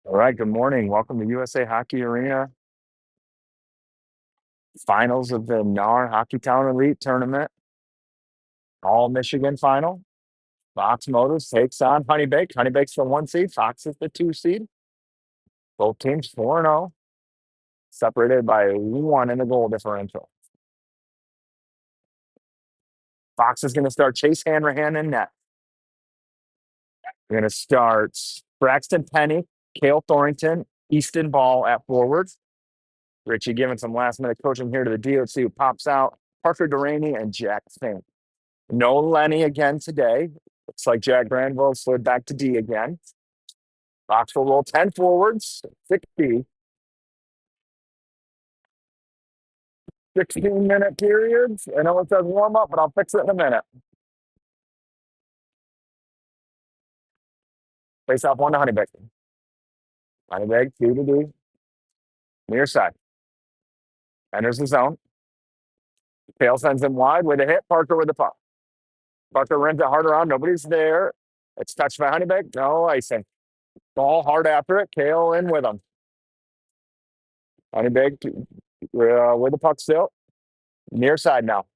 All right, good morning. Welcome to USA Hockey Arena. Finals of the NAR Hockeytown Elite Tournament. All Michigan final. Fox Motors takes on Honeybaked. Honeybaked's the 1 seed. Fox is the 2 seed. Both teams 4-0. Separated by 1 in the goal differential. Fox is going to start Chase Hanrahan in net. We're going to start Braxton Penny, Cale Thornton, Easton Ball at forward. Richie giving some last minute coaching here to the D. Let's see who pops out. Parker Duraney and Jack Fink. No Lenny again today. Looks like Jack Granville slid back to D again. Fox will roll 10 forwards, 60. 16-minute periods. I know it says warm up, but I'll fix it in a minute. Face off 1 to Honeybaked. Honeybaked, 2 to D. Near side. Enters the zone. Cale sends him wide with a hit. Parker with the puck. Parker rims it hard around. Nobody's there. It's touched by Honeybaked. No icing. Ball hard after it. Cale in with him. Honeybaked with the puck still. Near side now.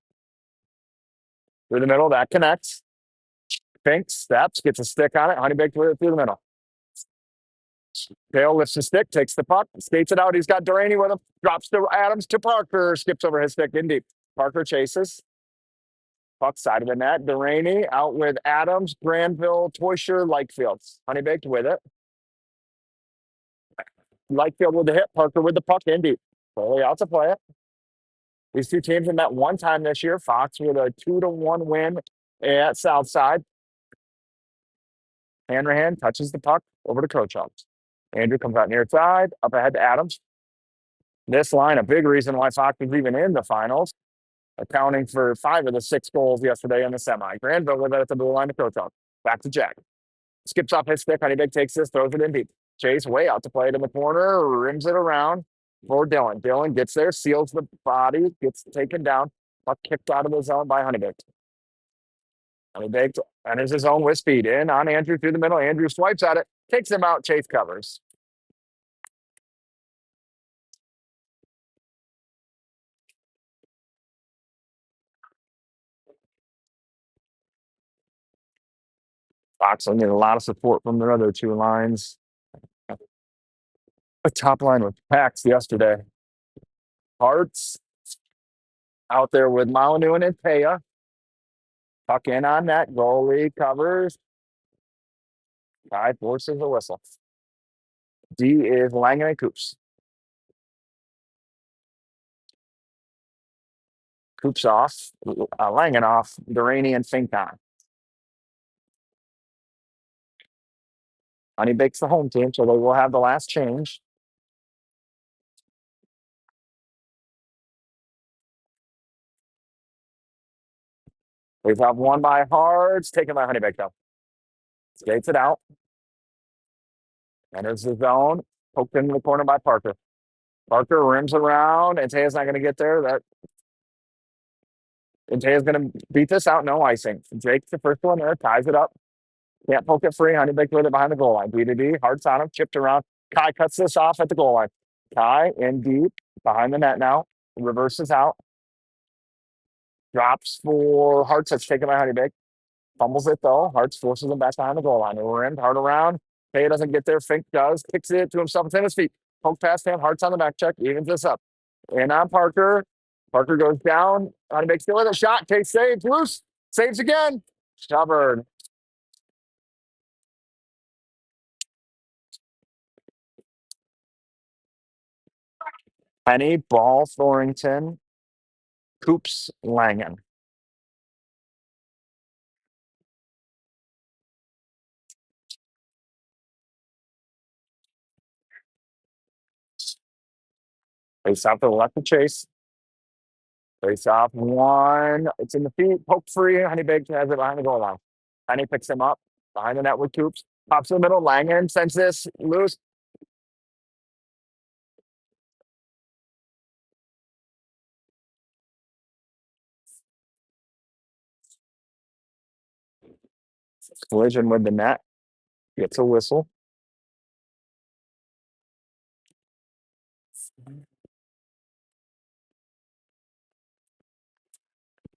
Through the middle. That connects. Fink steps. Gets a stick on it. Honeybaked with it through the middle. Cale lifts the stick. Takes the puck. Skates it out. He's got Duraney with him. Drops to Adams to Parker. Skips over his stick in deep. Parker chases. Puck side of the net. Duraney out with Adams, Granville, Toysher, Lightfield. Honeybaked with it. Lightfield with the hit. Parker with the puck in deep. Fully out to play it. These two teams have met one time this year. Fox with a 2-1 win at Southside. Hanrahan touches the puck over to Krochuk. Andrew comes out near side. Up ahead to Adams. This line, a big reason why Fox is even in the finals, accounting for 5 of the 6 goals yesterday in the semi. Granville with it at the blue line to Krochuk. Back to Jack. Skips off his stick. Honeybaked takes this, throws it in deep. Chase way out to play it in the corner, rims it around for Dylan. Dylan gets there, seals the body, gets taken down. Puck kicked out of the zone by Honeybaked. Honeybaked enters his zone with speed in on Andrew through the middle. Andrew swipes at it, takes him out. Chase covers. Fox will need a lot of support from their other 2 lines. The top line was packed yesterday. Hearts out there with Maunu and Paya. Puck in on that. Goalie covers. Guy forces a whistle. D is Langen and Coops. Coops off. Langen off. Duraney and Fink on. Honeybaked's the home team, so they will have the last change. We've got 1 by Hards, taken by Honeybaked though. Skates it out. Enters the zone. Poked in the corner by Parker. Parker rims around. Antea's not going to get there. Antea's going to beat this out. No icing. Drake's the first one there. Ties it up. Can't poke it free. Honeybaked with it behind the goal line. D to D. Hearts on him. Chipped around. Kai cuts this off at the goal line. Kai in deep. Behind the net now. Reverses out. Drops for Hearts. That's taken by Honeybaked. Fumbles it though. Hearts forces him back behind the goal line. Rimmed hard around. Pay doesn't get there. Fink does. Kicks it to himself. It's in his feet. Poke past him. Hearts on the back check. Evens this up. And on Parker. Parker goes down. Honeybaked still in a shot. Takes saves. Loose. Saves again. Covered. Penny, Ball, Thornton, Coops, Langen. Face off to the left of Chase. Face off 1. It's in the feet. Poke free. Honeybaked has it behind the goal line. Penny picks him up. Behind the net with Coops. Pops in the middle. Langen sends this loose. Collision with the net. Gets a whistle.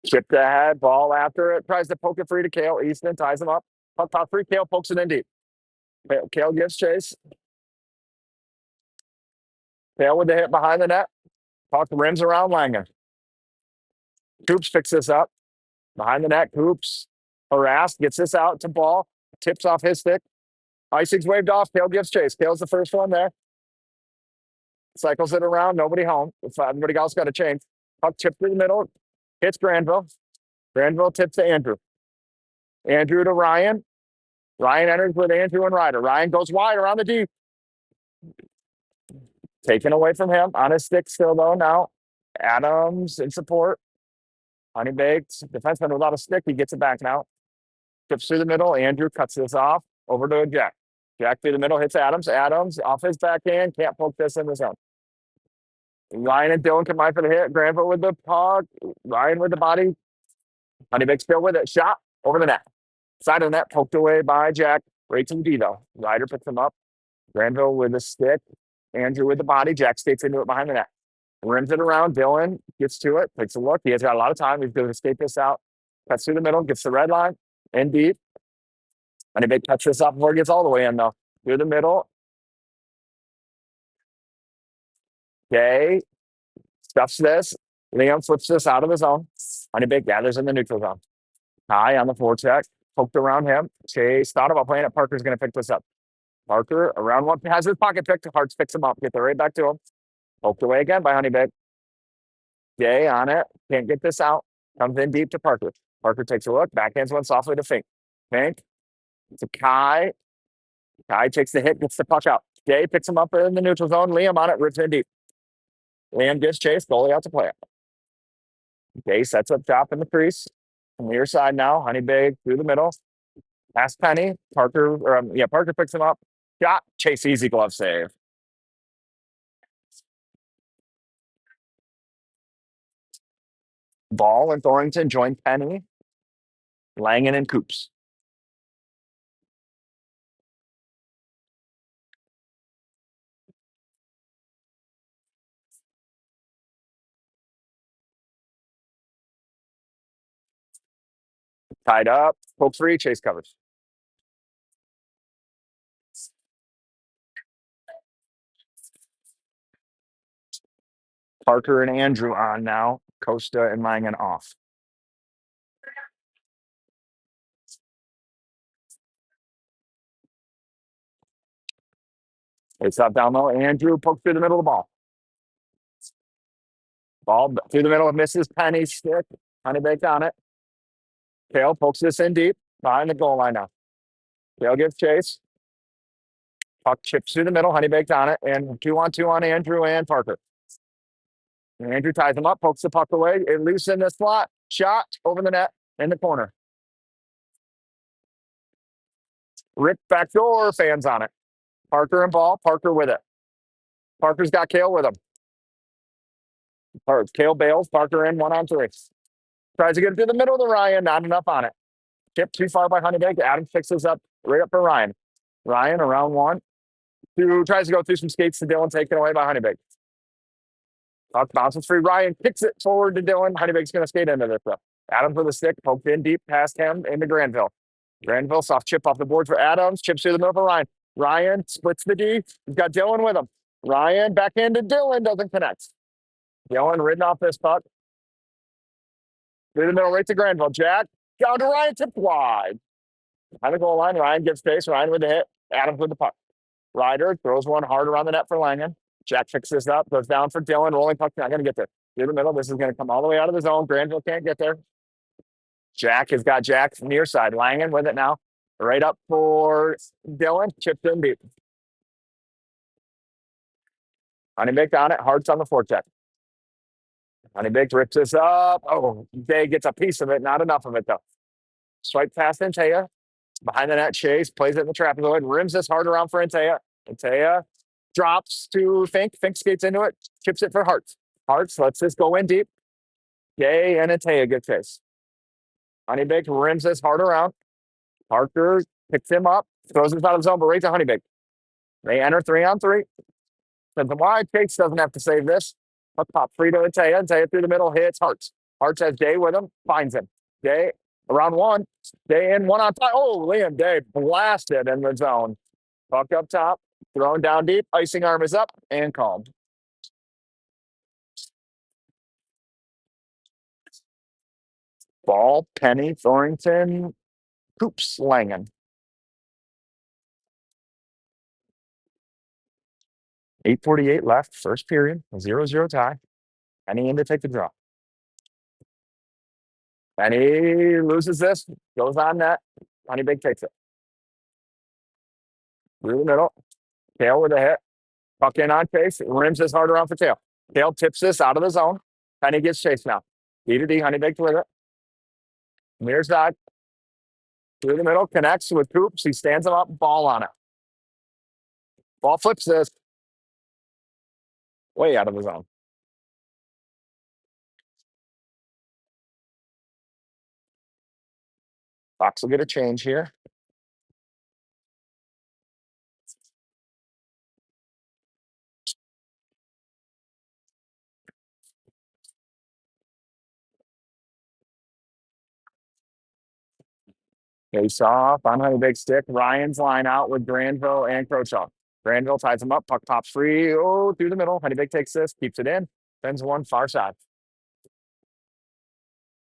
Chipped ahead. Ball after it. Tries to poke it free to Cale. Easton ties him up. Puck top 3. Cale pokes it in deep. Cale gives chase. Tail with the hit behind the net. Puck rims around Langen. Coops picks this up. Behind the net, Coops harassed, gets this out to Ball. Tips off his stick. Icing's waved off. Kale gives chase. Kale's the first one there. Cycles it around. Nobody home. If everybody else got a change. Puck tipped through the middle. Hits Granville. Granville tips to Andrew. Andrew to Ryan. Ryan enters with Andrew and Ryder. Ryan goes wide around the D. Taken away from him. On his stick still, though, now. Adams in support. Honeybaked. Defenseman without a stick. He gets it back now. Tips through the middle. Andrew cuts this off. Over to Jack. Jack through the middle. Hits Adams. Adams off his backhand. Can't poke this in the zone. Ryan and Dylan combine for the hit. Granville with the puck. Ryan with the body. Honeybaked still with it. Shot over the net. Side of the net. Poked away by Jack. Right to the D, though. Ryder picks him up. Granville with the stick. Andrew with the body. Jack skates into it behind the net. Rims it around. Dylan gets to it. Takes a look. He has got a lot of time. He's going to skate this out. Cuts through the middle. Gets the red line. In deep. Honeybaked cuts this off before it gets all the way in, though. Through the middle. Okay. Stuffs this. Liam flips this out of his zone. Honeybaked gathers in the neutral zone. High on the forecheck. Poked around him. Chase thought about playing it. Parker's going to pick this up. Parker around one. Has his pocket picked. Hartz picks him up. Get the right back to him. Poked away again by Honeybaked. Jay on it. Can't get this out. Comes in deep to Parker. Parker takes a look. Backhands one softly to Fink. Fink to Kai. Kai takes the hit. Gets the puck out. Jay picks him up in the neutral zone. Liam on it. Rips in deep. Liam gives chase. Goalie out to play it. Jay sets up top in the crease. From the near side now. Honeybaked through the middle. Pass Penny. Parker. Parker picks him up. Shot. Chase easy glove save. Ball and Thornton join Penny, Langen, and Coops. Tied up. Poke free. Chase covers. Parker and Andrew on now. Costa and Langen off. It's up down low. Andrew pokes through the middle of the ball. Ball through the middle. Misses Penny's stick. Honeybaked on it. Kale pokes this in deep. Behind the goal line now. Kale gives chase. Puck chips through the middle. Honeybaked on it. And 2-on-2 on Andrew and Parker. And Andrew ties him up. Pokes the puck away. It loose in the slot. Shot over the net in the corner. Rip back door. Fans on it. Parker and Ball. Parker with it. Parker's got Kale with him. Kale bails. Parker in 1-on-3. Tries to get it through the middle of the Ryan. Not enough on it. Tipped too far by Honeybaked. Adam fixes up right up for Ryan. Ryan around one. Two tries to go through some skates to Dylan. Taken away by Honeybaked. Puck bounces free. Ryan kicks it forward to Dylan. Honeybake's going to skate into this stuff. Adams with a stick. Poked in deep past him into Granville. Granville soft chip off the board for Adams. Chips through the middle for Ryan. Ryan splits the D. He's got Dylan with him. Ryan back into Dylan. Doesn't connect. Dylan ridden off this puck. Through the middle right to Granville. Jack down to Ryan. Tipped wide. On the goal line. Ryan gives space. Ryan with the hit. Adams with the puck. Ryder throws one hard around the net for Langen. Jack fixes this up. Goes down for Dylan. Rolling puck. Not going to get there. Through the middle. This is going to come all the way out of the zone. Granville can't get there. Jack has got Jack's near side. Langen with it now. Right up for Dylan. Chipped in deep. Honeybaked on it. Hartz on the forecheck. Honeybaked rips this up. Oh, Day gets a piece of it. Not enough of it, though. Swipe past Antea. Behind the net, Chase plays it in the trapezoid. Rims this hard around for Antea. Antea drops to Fink. Fink skates into it. Chips it for Hartz. Hartz lets this go in deep. Day and Antea get chase. Honeybaked rims this hard around. Parker picks him up. Throws this out of the zone, but right to Honeybaked. They enter 3-on-3. Sends him wide. Chase doesn't have to save this. Puck pop free to Antea. Antea through the middle hits Hartz. Hartz has Day with him. Finds him. Day around one. Day in 1-on-5. Oh, Liam Day blasted in the zone. Puck up top. Thrown down deep. Icing arm is up and called. Ball, Penny, Thornton, Coops, Langen. 8:48 left, first period, 0-0 tie. Penny in to take the draw. Penny loses this, goes on net. Honeybaked takes it. Through the middle. Tail with a hit. Puck in on Chase. Rims this hard around for Tail. Tail tips this out of the zone. Penny gets Chase now. D to D, Honeybaked with it. Near side. Through the middle. Connects with Coops. He stands him up. Ball on it. Ball flips this. Way out of the zone. Fox will get a change here. Face off on Honeybaked stick. Ryan's line out with Granville and Crochet. Granville ties him up. Puck pops free. Oh, through the middle. Honeybaked takes this. Keeps it in. Sends one far side.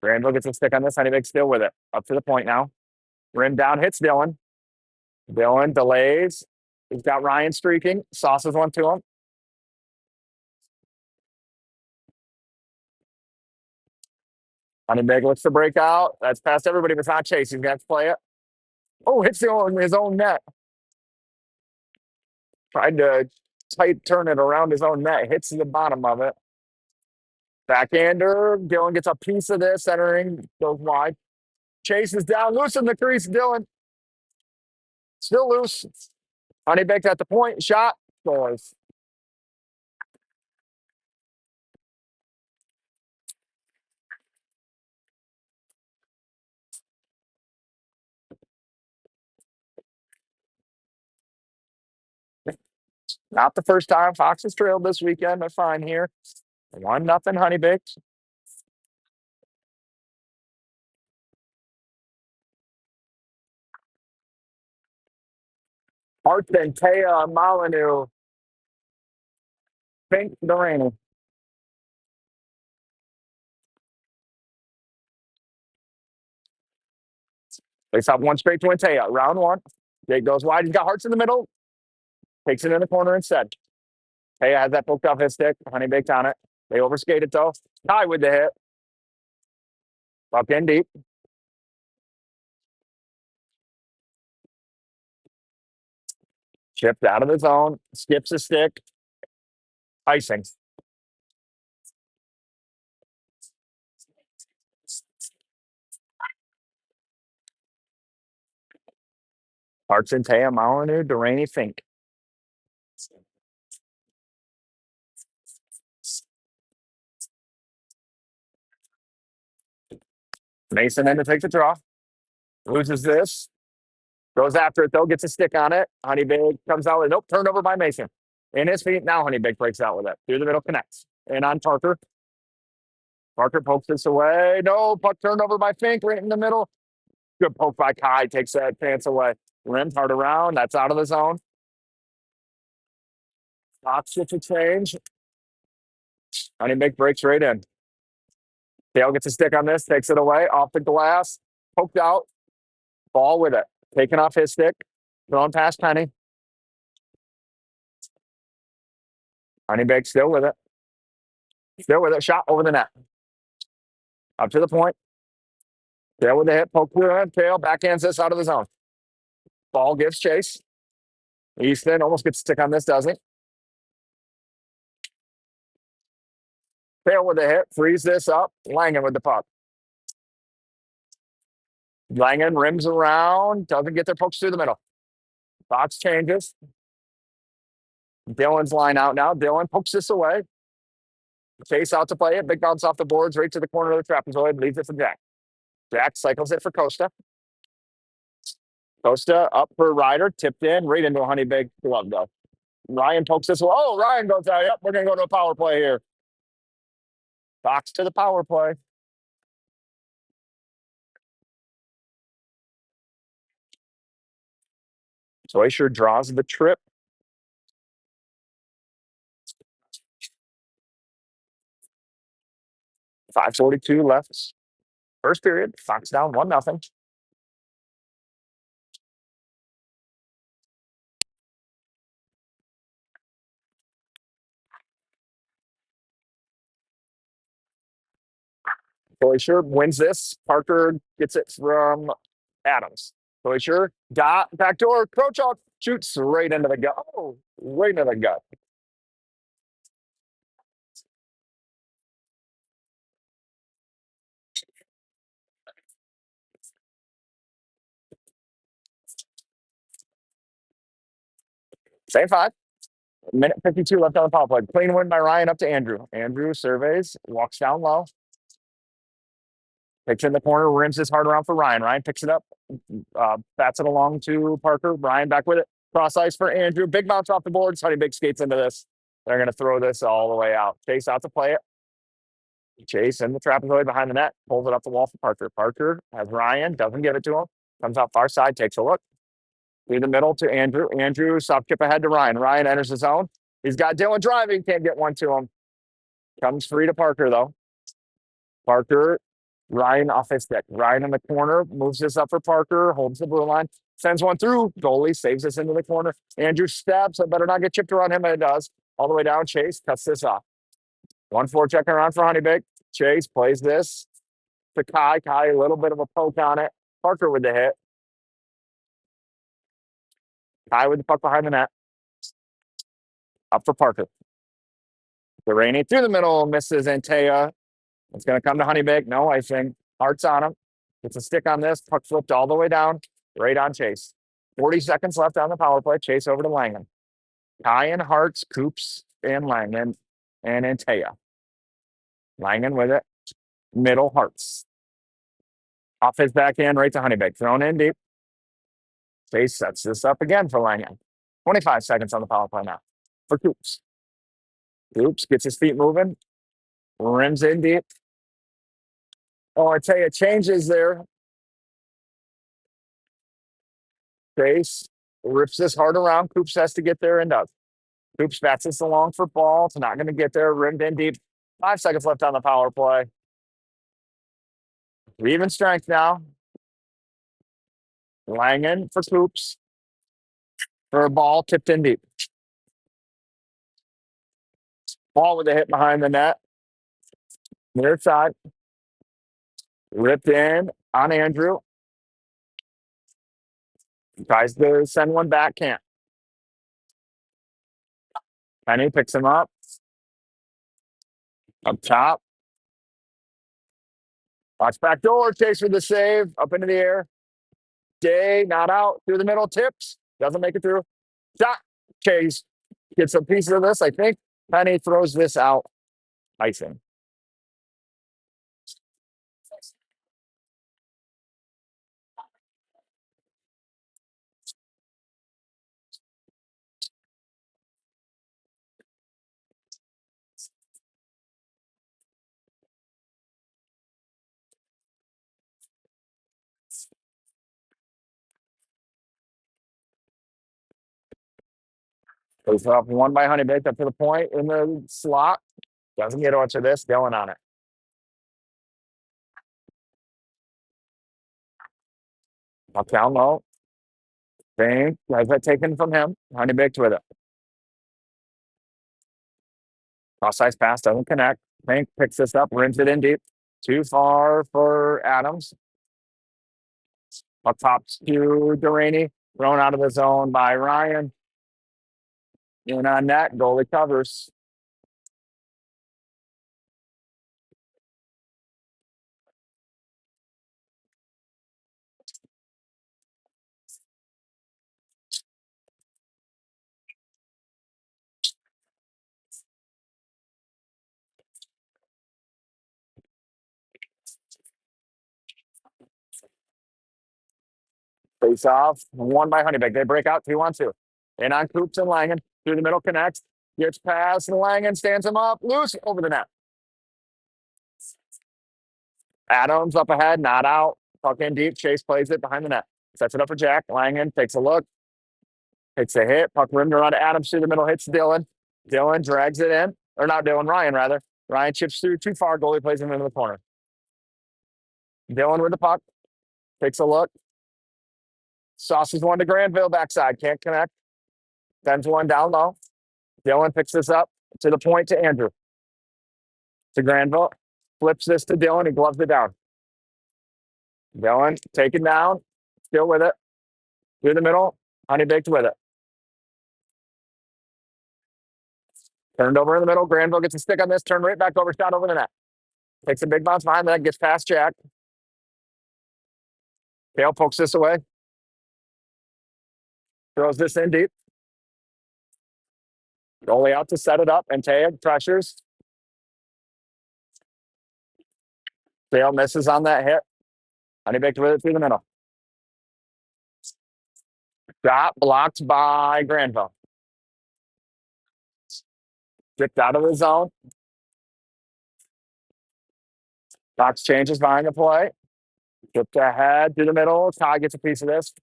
Granville gets a stick on this. Honeybaked still with it. Up to the point now. Rim down. Hits Dylan. Dylan delays. He's got Ryan streaking. Sauces one to him. Honeybaked looks to break out. That's past everybody but not Chase. He's got to play it. Oh, hits his own net. Tried to tight turn it around his own net. Hits the bottom of it. Backhander. Dylan gets a piece of this. Centering. Goes wide. Chase is down. Loose in the crease. Dylan. Still loose. Honeybaked at the point. Shot. Scores. Not the first time Fox has trailed this weekend. They're fine here. 1-0 Honeybaked. Hartson, Taya, Molyneux, Fink, Durani. They stop one straight to Taya. Round one. Jake goes wide. He's got Hearts in the middle. Takes it in the corner instead. Taya has that poked off his stick. Honeybaked on it. They overskate it though. Tie with the hit. Puck in deep. Chipped out of the zone. Skips a stick. Icing. Hartson, Taya, Molyneux, Durani, Fink. Mason in to take the draw. Loses this. Goes after it though. Gets a stick on it. Honeybaked comes out with nope. Turned over by Mason. In his feet. Now Honeybaked breaks out with it. Through the middle. Connects. And on Parker. Parker pokes this away. No. Puck turned over by Fink. Right in the middle. Good poke by Kai. Takes that chance away. Rim hard around. That's out of the zone. Fox gets a change. Honeybaked breaks right in. Dale gets a stick on this. Takes it away. Off the glass. Poked out. Ball with it. Taking off his stick. Throwing past Penny. Honeybaked still with it. Still with it. Shot over the net. Up to the point. Tail with the hit. Poke through it. Tail backhands this out of the zone. Ball gives chase. Easton almost gets a stick on this, doesn't? Tail with the hit. Frees this up. Langen with the puck. Langen rims around. Doesn't get their pokes through the middle. Fox changes. Dylan's line out now. Dylan pokes this away. Chase out to play it. Big bounce off the boards right to the corner of the trapezoid. Leaves it for Jack. Jack cycles it for Costa. Costa up for Ryder. Tipped in right into a Honeybaked glove though. Ryan pokes this. Oh, Ryan goes out. Yep, we're going to go to a power play here. Fox to the power play. Zoyster draws the trip. 5:42 left. First period, Fox down 1-0. Glacier wins this. Parker gets it from Adams. Glacier got backdoor. Krochok shoots right into the gut. Oh, right into the gut. Same five. Minute 52 left on the power play. Clean win by Ryan up to Andrew. Andrew surveys, walks down low, takes it in the corner, rims his hard around for Ryan. Ryan picks it up, bats it along to Parker. Ryan back with it. Cross ice for Andrew. Big bounce off the boards. Honeybaked skates into this. They're going to throw this all the way out. Chase out to play it. Chase in the trapezoid behind the net. Pulls it up the wall for Parker. Parker has Ryan. Doesn't give it to him. Comes out far side. Takes a look. Through the middle to Andrew. Andrew, soft chip ahead to Ryan. Ryan enters the zone. He's got Dylan driving. Can't get one to him. Comes free to Parker, though. Parker, Ryan off his stick. Ryan in the corner. Moves this up for Parker. Holds the blue line. Sends one through. Goalie saves this into the corner. Andrew steps. It better not get chipped around him, and it does. All the way down. Chase cuts this off. 1-4 checking around for Honeybaked. Chase plays this to Kai. Kai, a little bit of a poke on it. Parker with the hit. Kai with the puck behind the net. Up for Parker. Delaney through the middle, misses Antea. It's going to come to Honeybaked. No icing. Hearts on him. Gets a stick on this. Puck flipped all the way down. Right on Chase. 40 seconds left on the power play. Chase over to Langen. Kai and Hearts, Coops, and Langen, and Antea. Langen with it. Middle, Hearts. Off his backhand, right to Honeybaked. Thrown in deep. Chase sets this up again for Langen. 25 seconds on the power play now for Coops. Coops gets his feet moving. Rims in deep. Oh, I tell you, changes there. Chase rips this hard around. Coops has to get there and does. Coops bats this along for ball. It's not going to get there. Rimmed in deep. 5 seconds left on the power play. Even strength now. Langen for Coops. For a ball tipped in deep. Ball with a hit behind the net. Near side. Ripped in on Andrew. Tries to send one back, can't. Penny picks him up. Up top. Watch back door. Chase for the save. Up into the air. Day, not out. Through the middle. Tips. Doesn't make it through. Shot. Chase gets a piece of this, I think. Penny throws this out. Icing. Goes off one by Honeybaked up to the point in the slot. Doesn't get onto this. Going on it. Up down low. Bank has that taken from him. Honeybaked with it. Cross ice pass doesn't connect. Bank picks this up, rims it in deep. Too far for Adams. Up top to Delaney. Thrown out of the zone by Ryan. In on net, goalie covers. Face off, one by Honeybaked. They break out 2-on-2. In on Coops and Langen. Through the middle, connects. Gets past and Langen stands him up. Loose over the net. Adams up ahead, not out. Puck in deep. Chase plays it behind the net. Sets it up for Jack. Langen takes a look. Takes a hit. Puck rimmed around to Adams through the middle. Hits Dylan. Dylan drags it in. Or not Dylan, Ryan rather. Ryan chips through too far. Goalie plays him into the corner. Dylan with the puck. Takes a look. Sauces one to Granville backside. Can't connect. Sends one down low. Dylan picks this up to the point to Andrew. To Granville. Flips this to Dylan. He gloves it down. Dylan taken down. Still with it. Through the middle. Honeybaked with it. Turned over in the middle. Granville gets a stick on this. Turn right back over. Shot over the net. Takes a big bounce behind that. Gets past Jack. Kale pokes this away. Throws this in deep. Goalie out to set it up. And Taya pressures. Kale misses on that hit. Honeybaked with it through the middle. Shot blocked by Granville. Kicked out of the zone. Box changes behind the play. Kicked ahead through the middle. Ty gets a piece of this.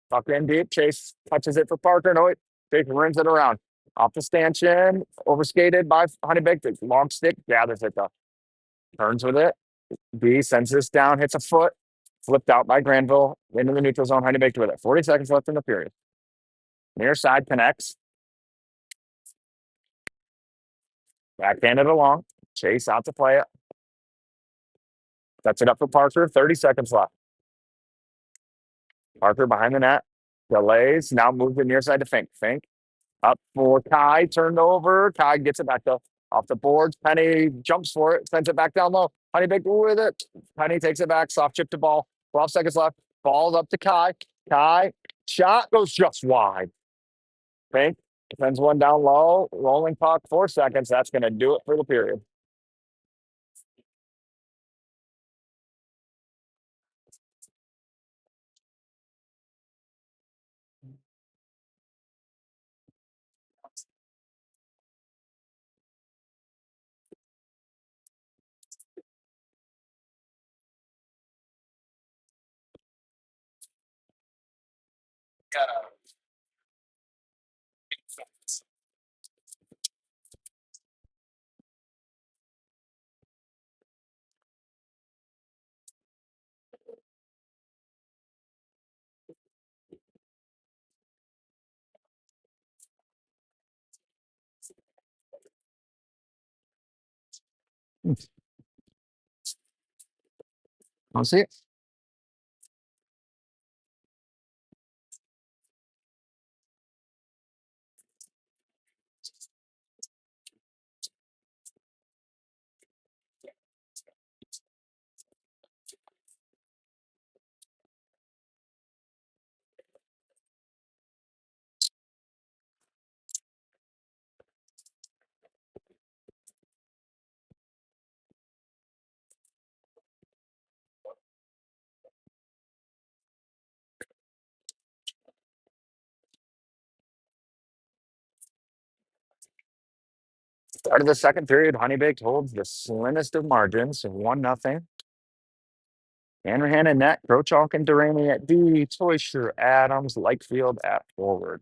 Tuck in deep. Chase touches it for Parker. No, Chase rings it around. Off the stanchion. Overskated by Honeybaked. Long stick. Gathers it though. Turns with it. B sends this down. Hits a foot. Flipped out by Granville. Into the neutral zone. Honeybaked with it. 40 seconds left in the period. Near side connects. Backhanded along. Chase out to play it. Sets it up for Parker. 30 seconds left. Parker behind the net. Delays. Now moves it near side to Fink. Fink up for Kai. Turned over. Kai gets it back off the boards. Penny jumps for it. Sends it back down low. Honeybaked with it. Penny takes it back. Soft chip to ball. 12 seconds left. Ball's up to Kai. Kai. Shot goes just wide. Fink sends one down low. Rolling puck. 4 seconds. That's going to do it for the period. I'll see it. Start of the second period, Honeybaked holds the slimmest of margins of 1-0. Hanrahan and net, Crochalk and Duraney at D, Toysher, Adams, Lightfield at forward.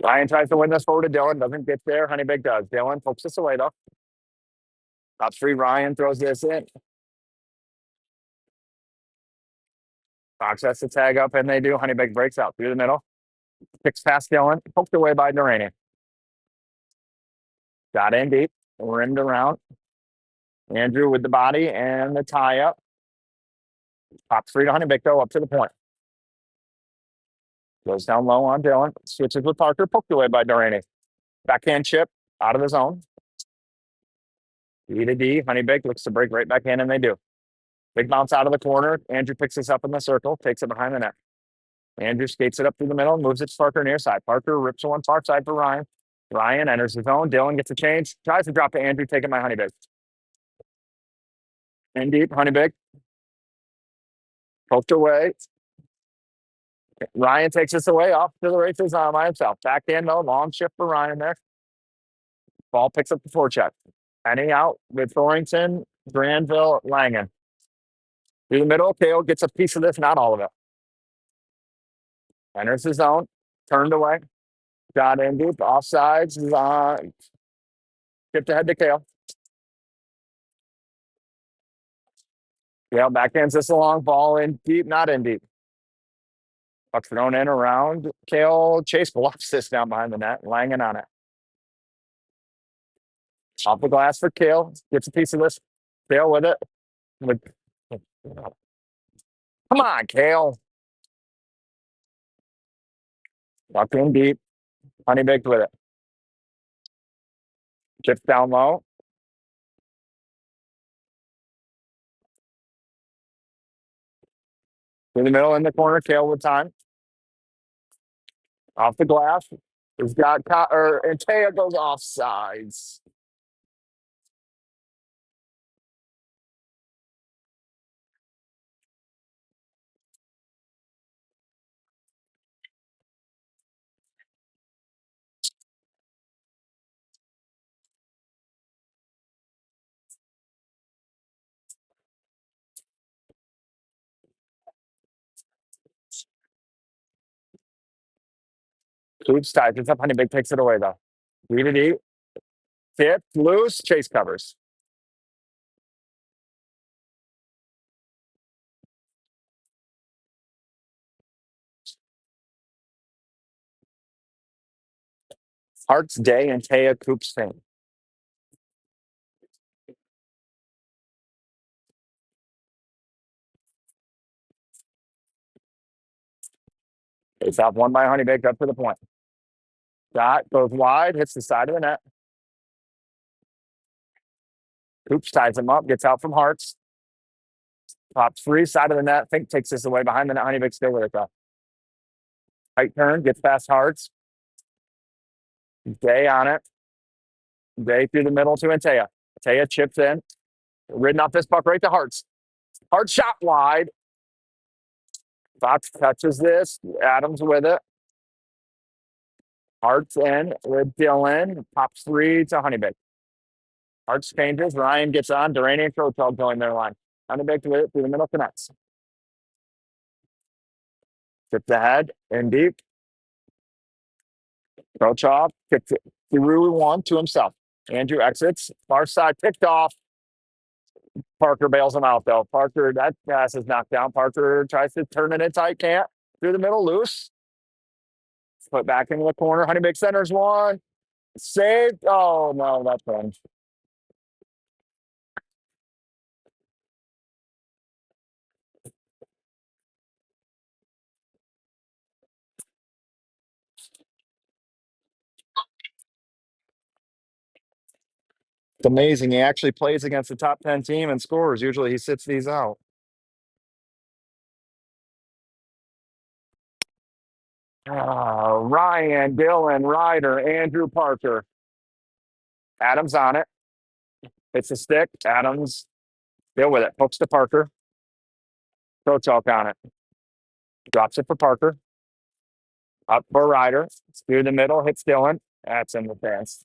Ryan tries to win this forward to Dylan, doesn't get there. Honeybaked does. Dylan pokes this away though. Top three, Ryan throws this in. Fox has to tag up, and they do. Honeybaked breaks out through the middle. Kicks past Dylan, poked away by Duraney. Got in deep, rimmed around. Andrew with the body and the tie up. Top three to Honeybaked though, up to the point. Goes down low on Dylan. Switches with Parker. Poked away by Duraney. Backhand chip out of the zone. D to D. Honeybaked looks to break right back in, and they do. Big bounce out of the corner. Andrew picks this up in the circle. Takes it behind the net. Andrew skates it up through the middle. Moves it to Parker near side. Parker rips one far side for Ryan. Ryan enters the zone. Dylan gets a change. Tries to drop to Andrew. Taking my Honeybaked. In deep. Honeybaked. Poked away. Ryan takes this away off to the races by himself. Backhand though, long shift for Ryan there. Ball picks up the forecheck. Penny out with Thorrington, Granville, Langen. Through the middle, Kale gets a piece of this, not all of it. Enters the zone, turned away, got in deep, offsides, tipped ahead to Kale. Kale backhands this along, ball in deep, not in deep. Puck thrown in around. Kale Chase blocks this down behind the net, Langen on it. Off the glass for Kale, gets a piece of this. Kale with it. Come on, Kale. Puck in deep. Honeybaked with it. Chips down low. Through the middle in the corner, Kale with time. Off the glass. He's got and Taya goes off sides. Coops ties. It's up. Honeybaked takes it away though. Read it deep. Tip loose. Chase covers. Hart's Day and Taya Coops thing. It's off one by Honeybaked up to the point. Shot goes wide, hits the side of the net. Coops ties him up, gets out from Hart's. Pops free, side of the net. Fink takes this away behind the net. Honeybaked still with it though. Tight turn, gets past Hart's. Day on it. Day through the middle to Antaya. Antaya chips in. Ridden off this puck right to Hart's. Hart shot wide. Fox touches this. Adams with it. Hart's in with Dylan. Pops three to Honeybaked. Hart's changes. Ryan gets on. Durrani and Crowtall going their line. Honeybaked with it through the middle, connects. Tips ahead and deep. Crowtall kicks it through one to himself. Andrew exits. Far side picked off. Parker bails him out though. Parker, that pass is knocked down. Parker tries to turn it in tight, can't. Through the middle, loose. Put back into the corner. Honeybaked centers one. Saved. Oh no, that's one. It's amazing. He actually plays against the top 10 team and scores. Usually he sits these out. Ryan, Dylan, Ryder, Andrew Parker. Adams on it. It's a stick. Adams, deal with it. Hooks to Parker. Chalk on it. Drops it for Parker. Up for Ryder. Through the middle. Hits Dylan. That's in the fence.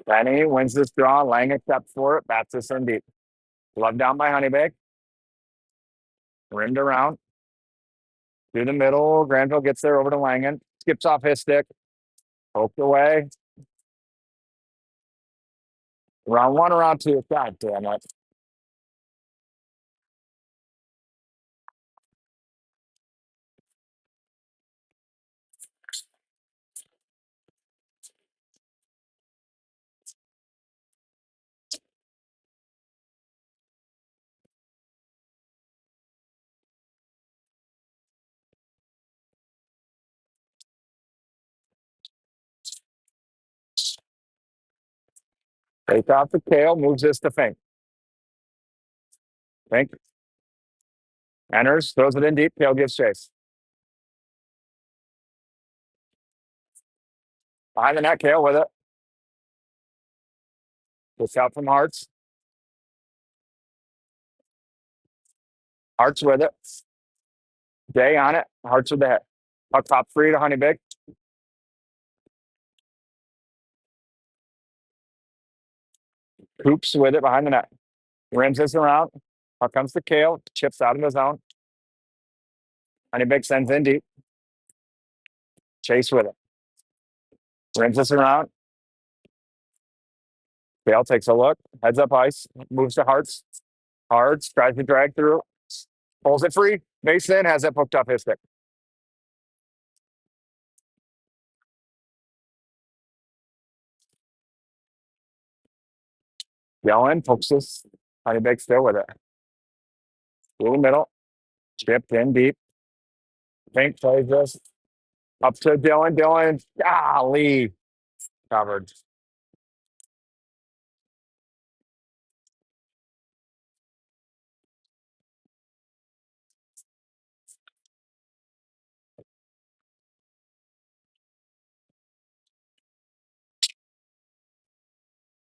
Penny wins this draw. Lang accepts for it. Bats this in deep. Glove down by Honeybaked. Rimmed around. Through the middle. Granville gets there over to Langen. Skips off his stick. Poked away. Round one, round two. God damn it. Takes off the tail. Moves this to Fink. Fink Enters, throws it in deep. Kale gives chase. Behind the net, Kale with it. Gets out from Hearts. Hearts with it. Day on it. Hearts with the hit. Puck top free to Honeybaked. Coops with it behind the net. Rims this around. Puck comes to Kale. Chips out of the zone. Honeybaked sends in deep. Chase with it. Rims this around. Kale takes a look. Heads up ice. Moves to Hearts. Hearts tries to drag through. Pulls it free. Base in. Has it hooked off his stick. Yellen pokes this. Honeybaked still with it. Through the middle. Chipped in deep. Pink plays this. Up to Dylan. Dylan. Golly. Covered.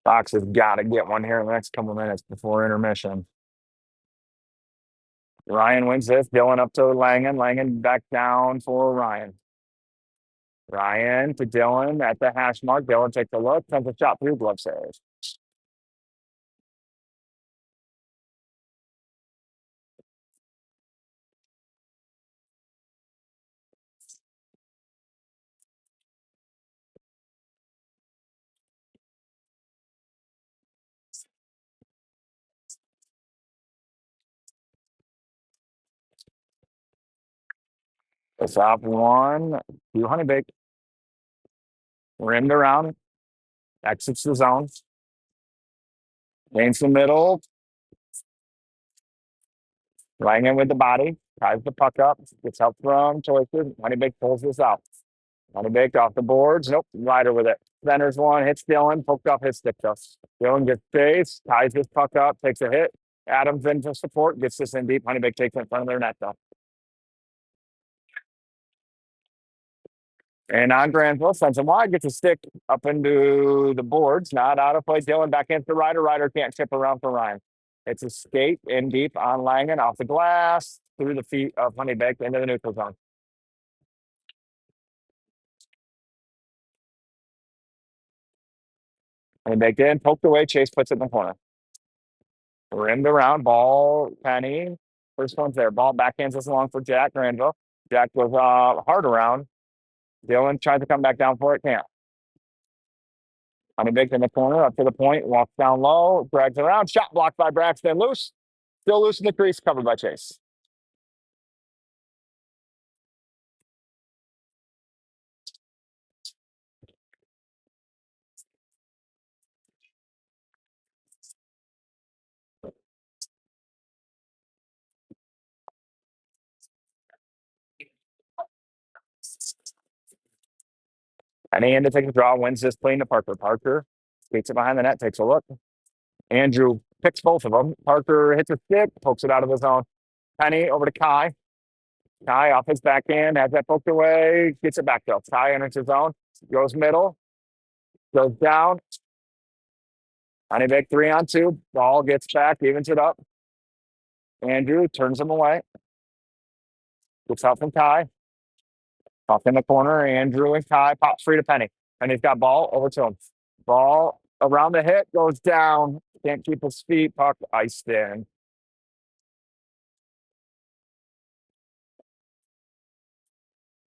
Fox has got to get one here in the next couple of minutes before intermission. Ryan wins this. Dylan up to Langen. Langen back down for Ryan. Ryan to Dylan at the hash mark. Dylan takes a look. Sends a shot through. Glove saves. It's off one. To Honeybaked. Rimmed around. Exits the zone. Gains the middle. Langen with the body. Ties the puck up. Gets help from Choices. Honeybaked pulls this out. Honeybaked off the boards. Nope. Rider with it. Centers one. Hits Dylan. Poked off his stick though. Dylan gets base. Ties his puck up. Takes a hit. Adams in to support. Gets this in deep. Honeybaked takes it in front of their net though. And on Granville, sends him wide, gets a stick up into the boards, not out of play. Dylan back into the Rider. Rider can't chip around for Ryan. It's a skate in deep on Langen, off the glass, through the feet of Honeybaked into the neutral zone. Honeybaked in, poked away, Chase puts it in the corner. Rimmed around, ball, Penny. First one's there. Ball backhands us along for Jack Granville. Jack was hard around. Dylan tried to come back down for it, can't. Honeybaked in the corner, up to the point, walks down low, drags it around, shot blocked by Braxton, loose. Still loose in the crease, covered by Chase. Penny in to take a draw, wins this clean to Parker. Parker skates it behind the net, takes a look. Andrew picks both of them. Parker hits a stick, pokes it out of the zone. Penny over to Kai. Kai off his backhand, has that poked away, gets it back though. Kai enters his zone, goes middle, goes down. Honeybaked 3-on-2. Ball gets back, evens it up. Andrew turns him away. Gets out from Kai. Off in the corner, Andrew and Kai pops free to Penny. And he's got ball over to him. Ball around the hit, goes down. Can't keep his feet. Puck iced in.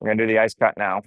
We're going to do the ice cut now.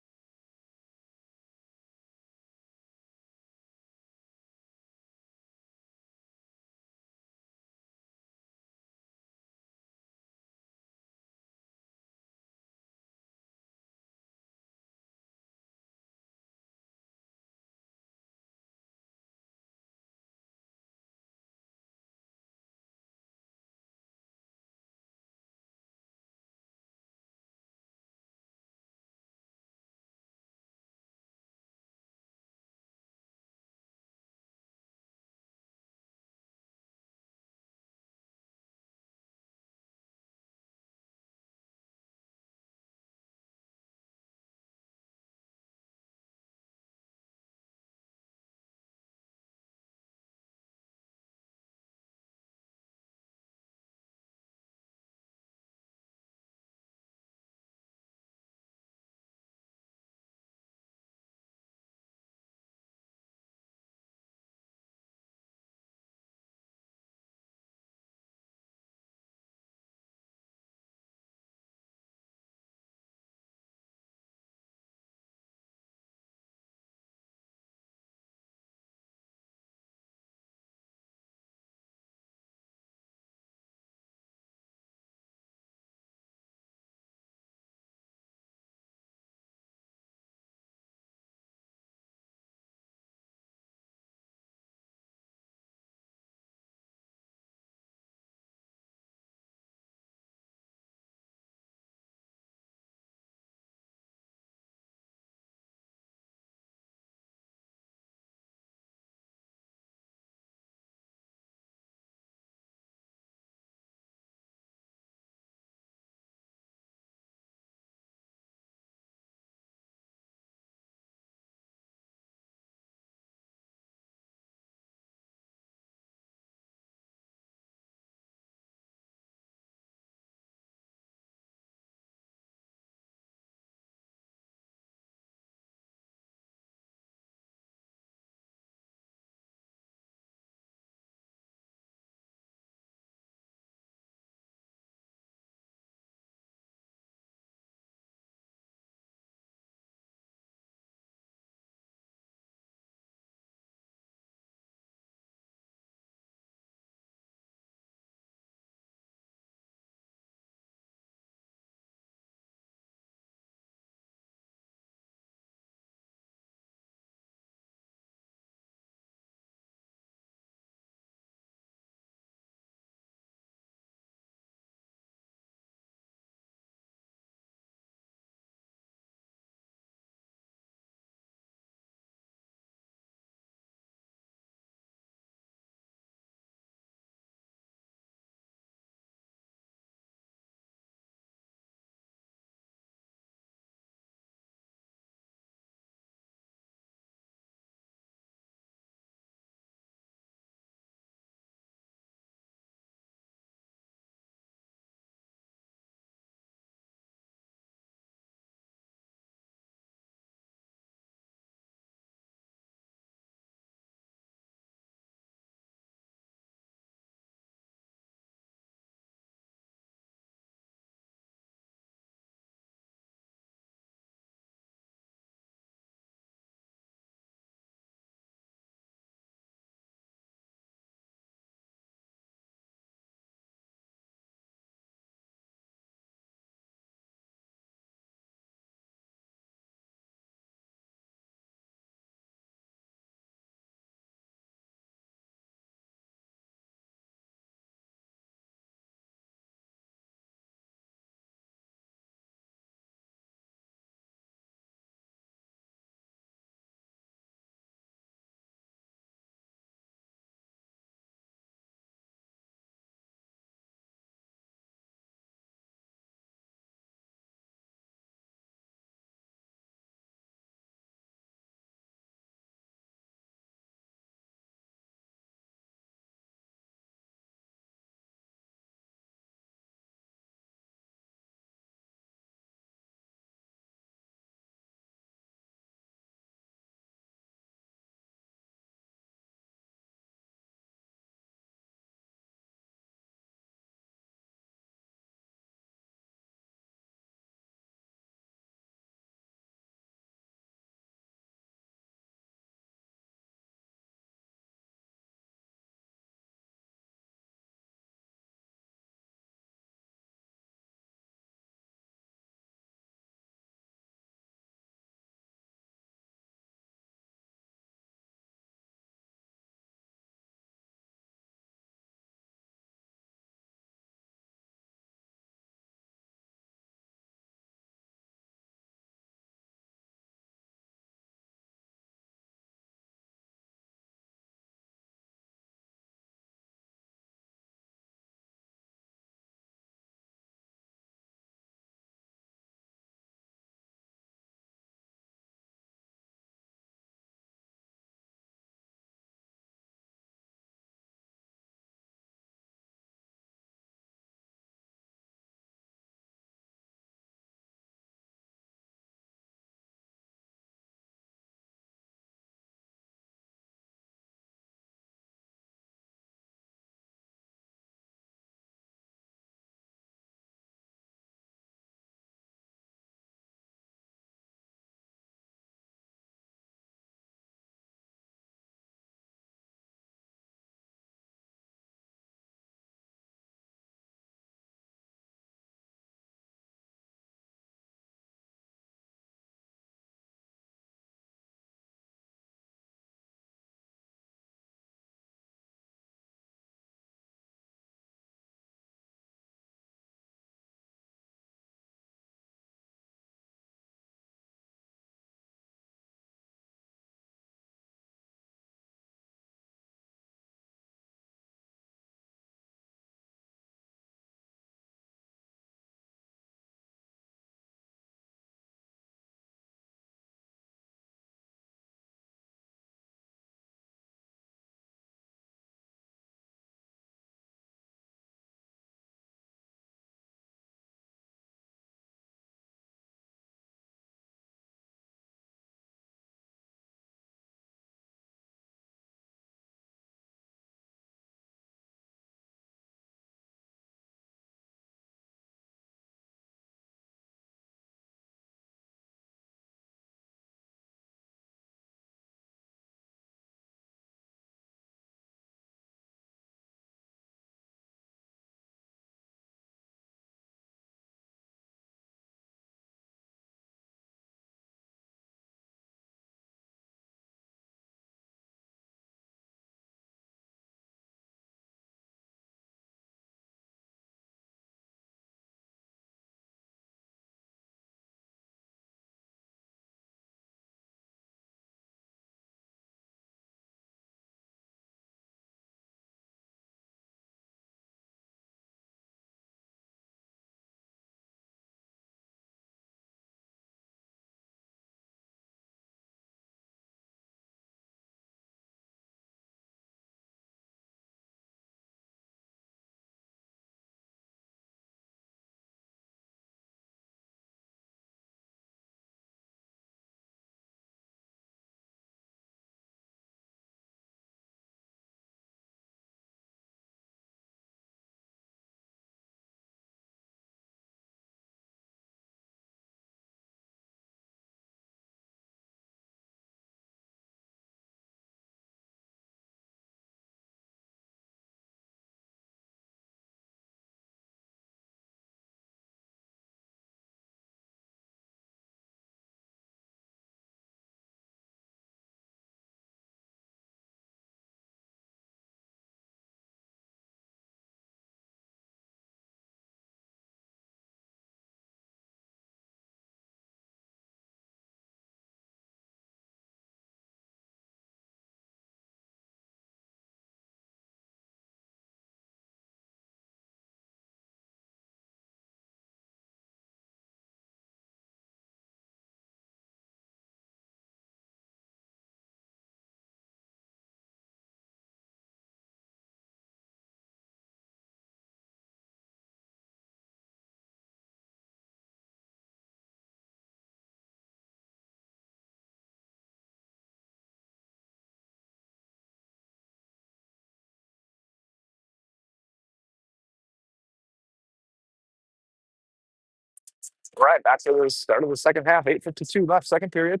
Right, back to the start of the second half. 8:52 left, second period.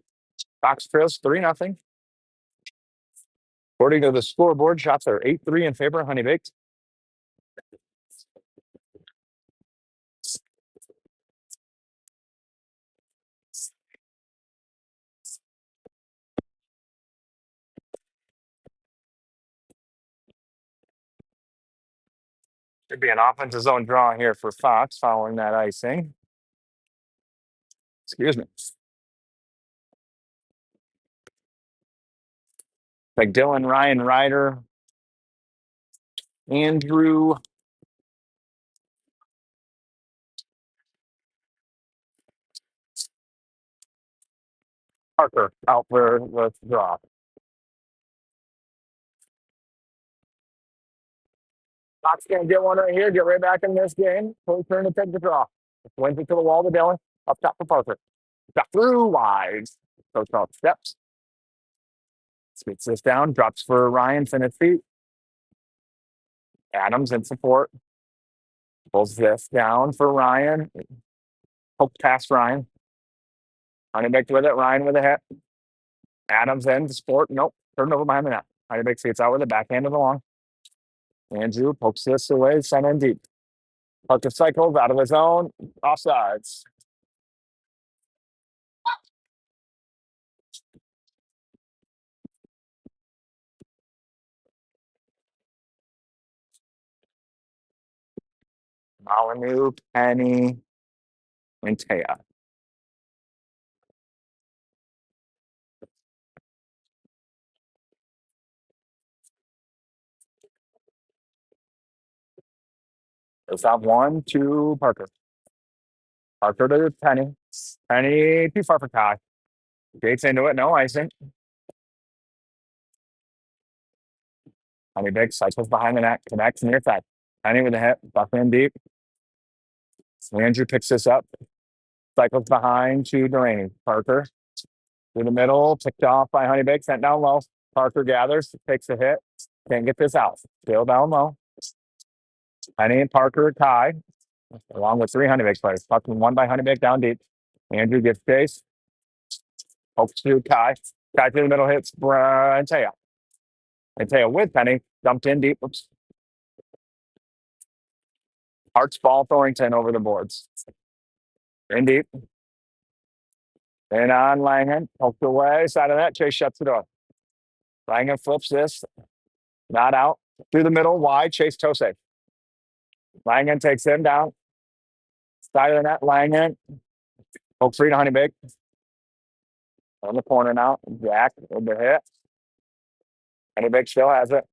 Fox trails 3-0. According to the scoreboard, shots are 8-3 in favor of Honeybaked. Should be an offensive zone draw here for Fox following that icing. Excuse me. Like Dylan, Ryan, Ryder, Andrew Parker out for the draw. Fox gonna get one right here, get right back in this game. Full turn to take the draw. Wins it to the wall to Dylan. Up top for Parker. Got through wide. Coach out steps. Spits this down. Drops for Ryan. Finish feet. Adams in support. Pulls this down for Ryan. Poke past Ryan. Honeybaked with it. Ryan with a hit. Adams in to support. Nope. Turned over behind the net. Honeybaked gets out with it. Backhand of the long. Andrew pokes this away. Sent in deep. Parker cycles out of his own. Offsides. Molyneux, Penny, and Taya. Let's have 1-2 Parker. Parker to Penny. Penny too far for Kai. Gates into it, no icing. Honeybaked cycles behind the net, connects near side. Penny with a hit, buck in deep. Andrew picks this up, cycles behind to Delaney. Parker through the middle, picked off by Honeybaked, sent down low. Parker gathers, takes a hit, can't get this out. Still down low. Penny and Parker tie, along with 3 Honeybaked players. Fucking one by Honeybaked down deep. Andrew gets chase. Hopes to Kai. Kai through the middle hits and Taya. And Taya with Penny. Dumped in deep. Oops. Hart's ball, Thorrington over the boards. In deep. And on Langen. Poked away. Side of that. Chase shuts the door. Langen flips this. Not out. Through the middle. Wide. Chase toe safe. Langen takes him down. Side of the net. Langen. Pokes free to Honeybaked. On the corner now. Jack with the hit. Honeybaked still has it.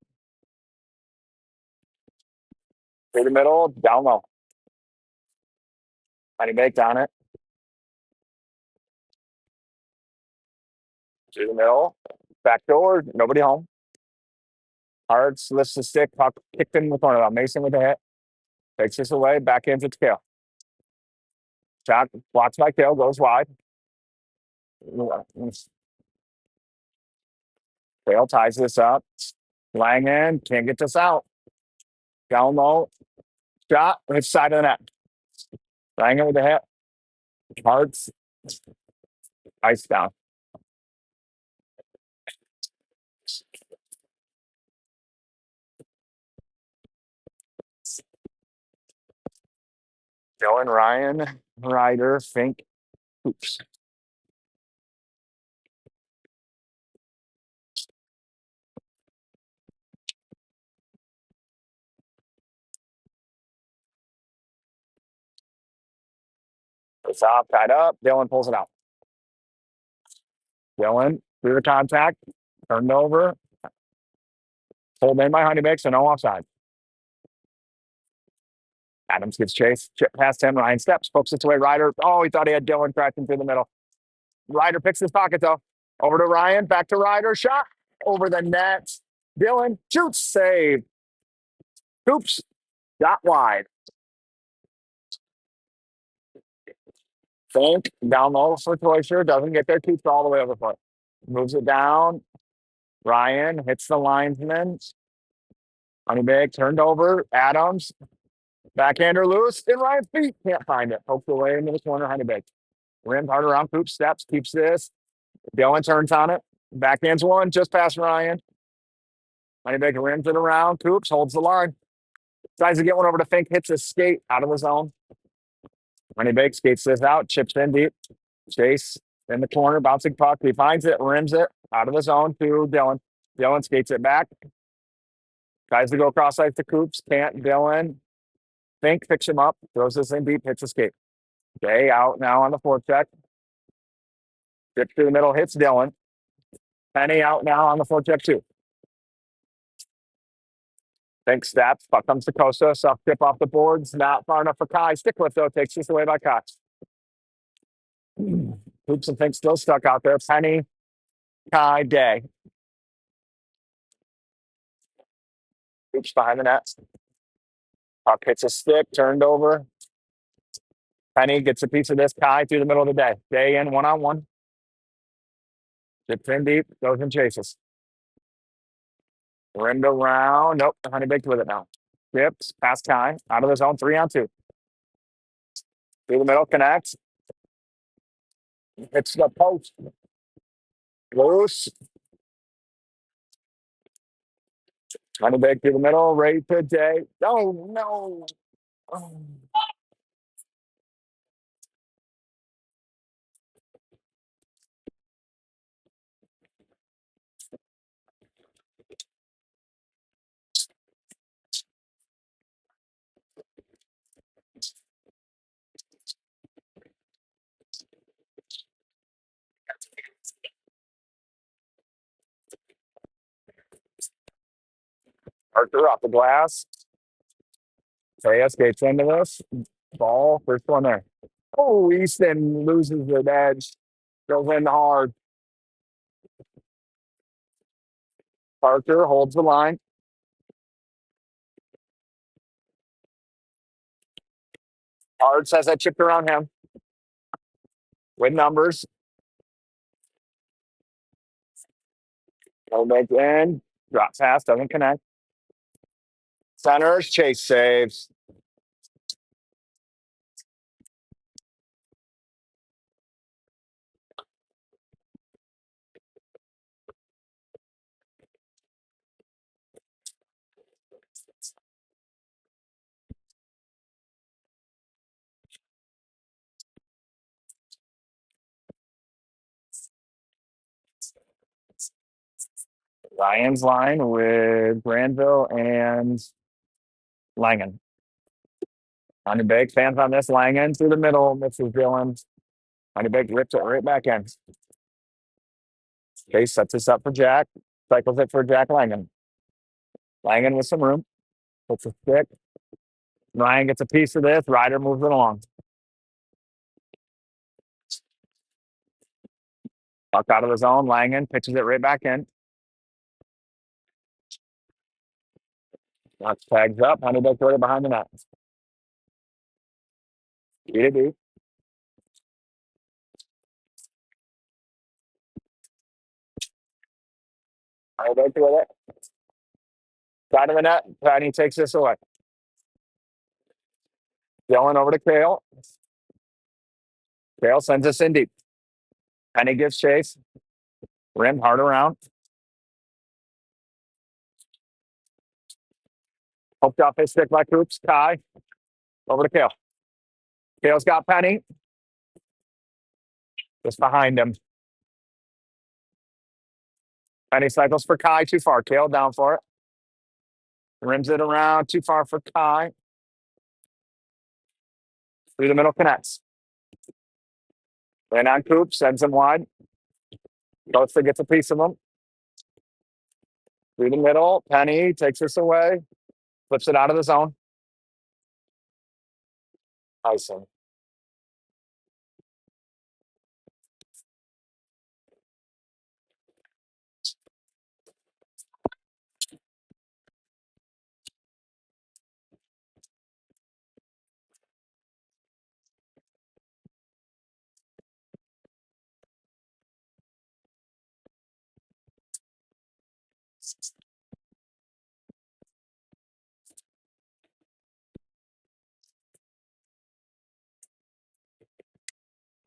Through the middle. Down low. Honeybaked on it. Through the middle. Back door. Nobody home. Hards lifts the stick. Puck kicked in the corner. Mason with the hit. Takes this away. Back into Kale. Shot blocks by Kale. Goes wide. Kale ties this up. Langen can't get this out. Down low. Shot. Hits side of the net. Langen with the hit. Hards. Ice down. Dylan, Ryan, Ryder, Fink, Oops. It's off, tied up. Dylan pulls it out. Dylan through the contact, turned over, pulled in by Honeybaked, so no offside. Adams gets chased, chip past him. Ryan steps, pokes it away. Ryder. Oh, he thought he had Dylan cracking through the middle. Ryder picks his pocket though. Over to Ryan, back to Ryder. Shot over the net. Dylan shoots, save. Oops, got wide. Fink down low for Cloister. Doesn't get there. Keeps all the way over foot. Moves it down. Ryan hits the linesman. Honeybaked turned over. Adams Backhander loose in Ryan's feet. Can't find it. Poked away into the corner. Honeybaked. Rimmed hard around Coop. Steps. Keeps this. Dylan turns on it. Backhands one. Just past Ryan. Honeybaked rims it around. Coops holds the line. Tries to get one over to Fink. Hits his skate out of the zone. Honeybaked skates this out. Chips in deep. Chase in the corner. Bouncing puck. He finds it. Rims it out of the zone to Dylan. Dylan skates it back. Tries to go cross ice to Coops. Can't. Dylan. Fink picks him up. Throws this in deep. Hits a skate. Day out now on the forecheck. Dips through the middle. Hits Dylan. Penny out now on the forecheck too. Fink steps. Puck comes to Costa. Soft tip off the boards. Not far enough for Kai. Stick lift though. Takes this away by Cox. Hoops and Fink still stuck out there. Penny, Kai, Day. Hoops behind the net. Puck hits a stick. Turned over. Penny gets a piece of this. Kai through the middle of the day. Day in one-on-one. Gets in deep. Goes and chases. Rimmed around. Nope. Honeybaked with it now. Dips. Past Kai. Out of the zone. 3-on-2. Through the middle. Connects. Hits the post. Loose. Honeybaked through the middle. Right to Day. Oh, no. Oh. Arthur off the glass. Saya skates into this. Ball. First one there. Oh, Easton loses the edge. Goes in hard. Parker holds the line. Hard says I chipped around him. With numbers. No make in. Drop pass. Doesn't connect. Centers. Chase saves. Ryan's line with Granville and Langen. Honeybaked fans on this. Langen through the middle. Misses Dylan. Honeybaked rips it right back in. Chase sets this up for Jack. Cycles it for Jack Langen. Langen with some room. Puts a stick. Ryan gets a piece of this. Ryder moves it along. Puck out of the zone. Langen pitches it right back in. Knox tags up. Honeybaked right behind the net. B2B. Honeybaked with it. Side of the net. Patty takes this away. Dylan over to Kale. Kale sends us in deep. Penny gives chase. Rim hard around. Hooked off his stick by Coops. Kai. Over to Kale. Kale's got Penny. Just behind him. Penny cycles for Kai. Too far. Kale down for it. Rims it around. Too far for Kai. Through the middle connects. Then on Coops. Sends him wide. Costa gets a piece of him. Through the middle. Penny takes this away. Flips it out of the zone. Icing.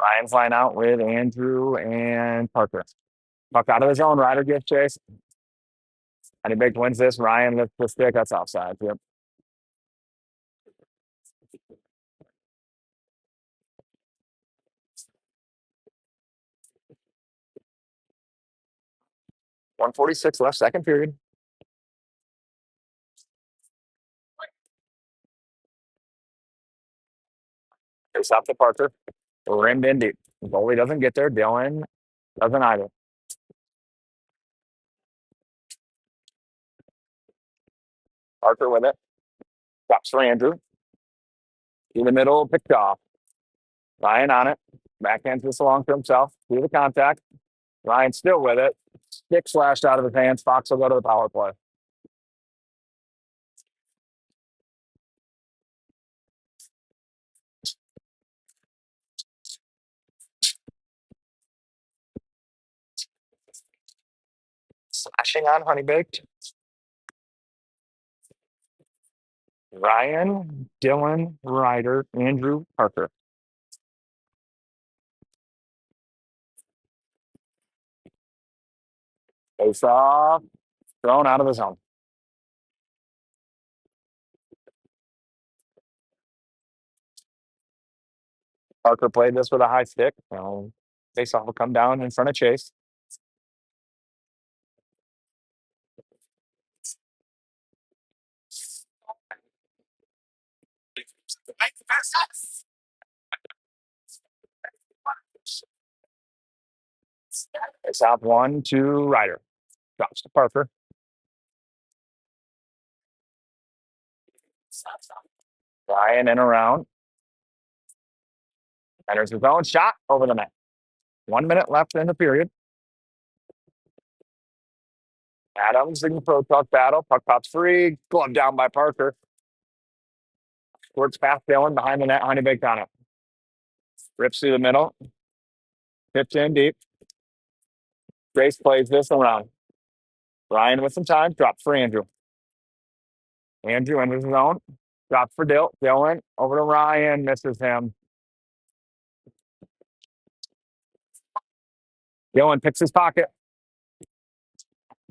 Ryan's line out with Andrew and Parker. Puck out of his own. Ryder gets chase. Honeybaked wins this. Ryan lifts the stick. That's offside. Yep. .146 left, second period. Face off to Parker. Rimmed in deep. Goalie doesn't get there. Dylan doesn't either. Parker with it. Drops for Andrew. In the middle, picked off. Ryan on it. Backhands this along to himself. Through the contact. Ryan still with it. Stick slashed out of his hands. Fox will go to the power play. Slashing on Honeybaked. Ryan, Dylan, Ryder, Andrew, Parker. Face off. Thrown out of the zone. Parker played this with a high stick. Face off will come down in front of Chase. Face off 1-2 Ryder. Drops to Parker. Ryan in around. Enters his own shot over the net. 1 minute left in the period. Adams in the pro talk battle. Puck pops free. Glove down by Parker. Works past Dylan behind the net. Honeybaked on it. Rips through the middle. Pitch in deep. Grace plays this around. Ryan with some time. Drops for Andrew. Andrew enters his own. Drops for Dylan. Over to Ryan. Misses him. Dylan picks his pocket.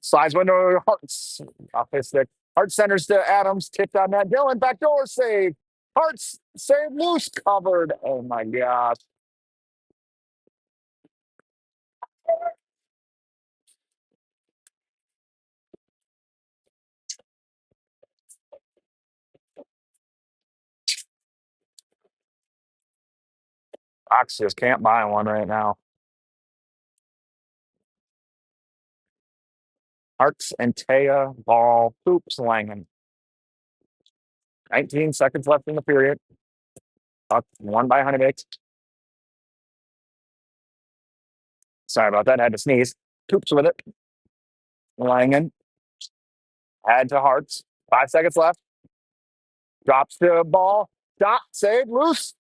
Slides window. Hearts off his stick. Hart centers to Adams. Tipped on that. Dylan backdoor save. Hearts save loose covered. Oh my gosh. Fox just can't buy one right now. Hartz and Taya, ball, hoops, Langen. 19 seconds left in the period. Up one by Honeybaked. Sorry about that. I had to sneeze. Hoops with it. Langen. Add to Hartz. 5 seconds left. Drops the ball. Dot. Save. Loose.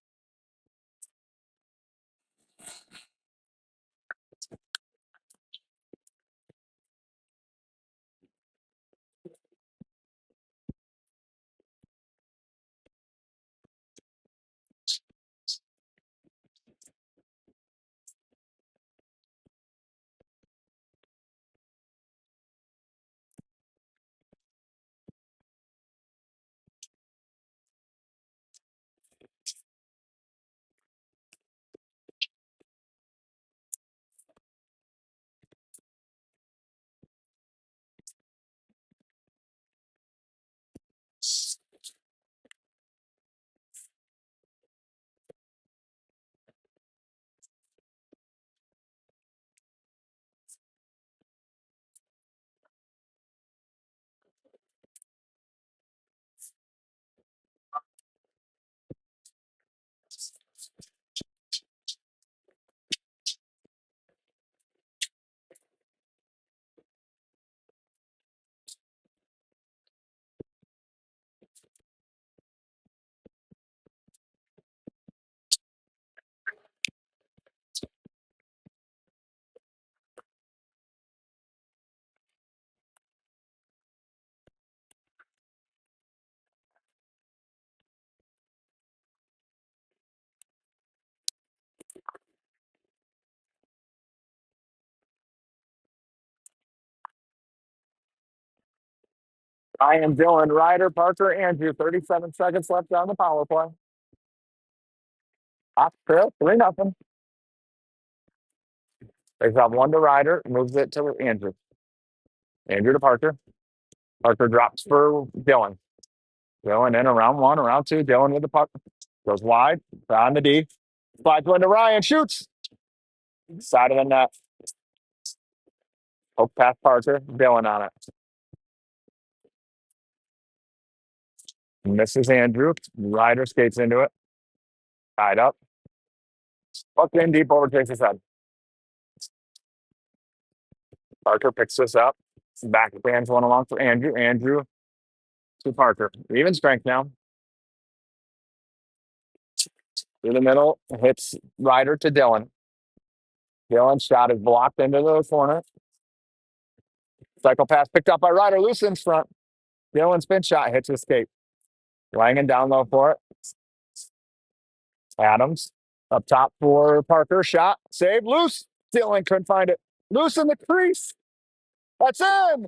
Ryan, Dylan, Ryder, Parker, Andrew. 37 seconds left on the power play. Off trail, 3-0. They got one to Ryder, moves it to Andrew. Andrew to Parker. Parker drops for Dylan. Dylan in around one, around two. Dylan with the puck. Goes wide, on the D. Slides one to Ryan, shoots. Side of the net. Hook past Parker. Dylan on it. Misses Andrew. Ryder skates into it. Tied up. Puck in deep over Chase's head. Parker picks this up. Back hands one along for Andrew. Andrew to Parker. Even strength now. Through the middle. Hits Ryder to Dylan. Dylan's shot is blocked into the corner. Cycle pass picked up by Ryder. Loose in front. Dylan's spin shot hits his skate. Langan down low for it. Adams up top for Parker. Shot. Save. Loose. Dylan couldn't find it. Loose in the crease. That's in.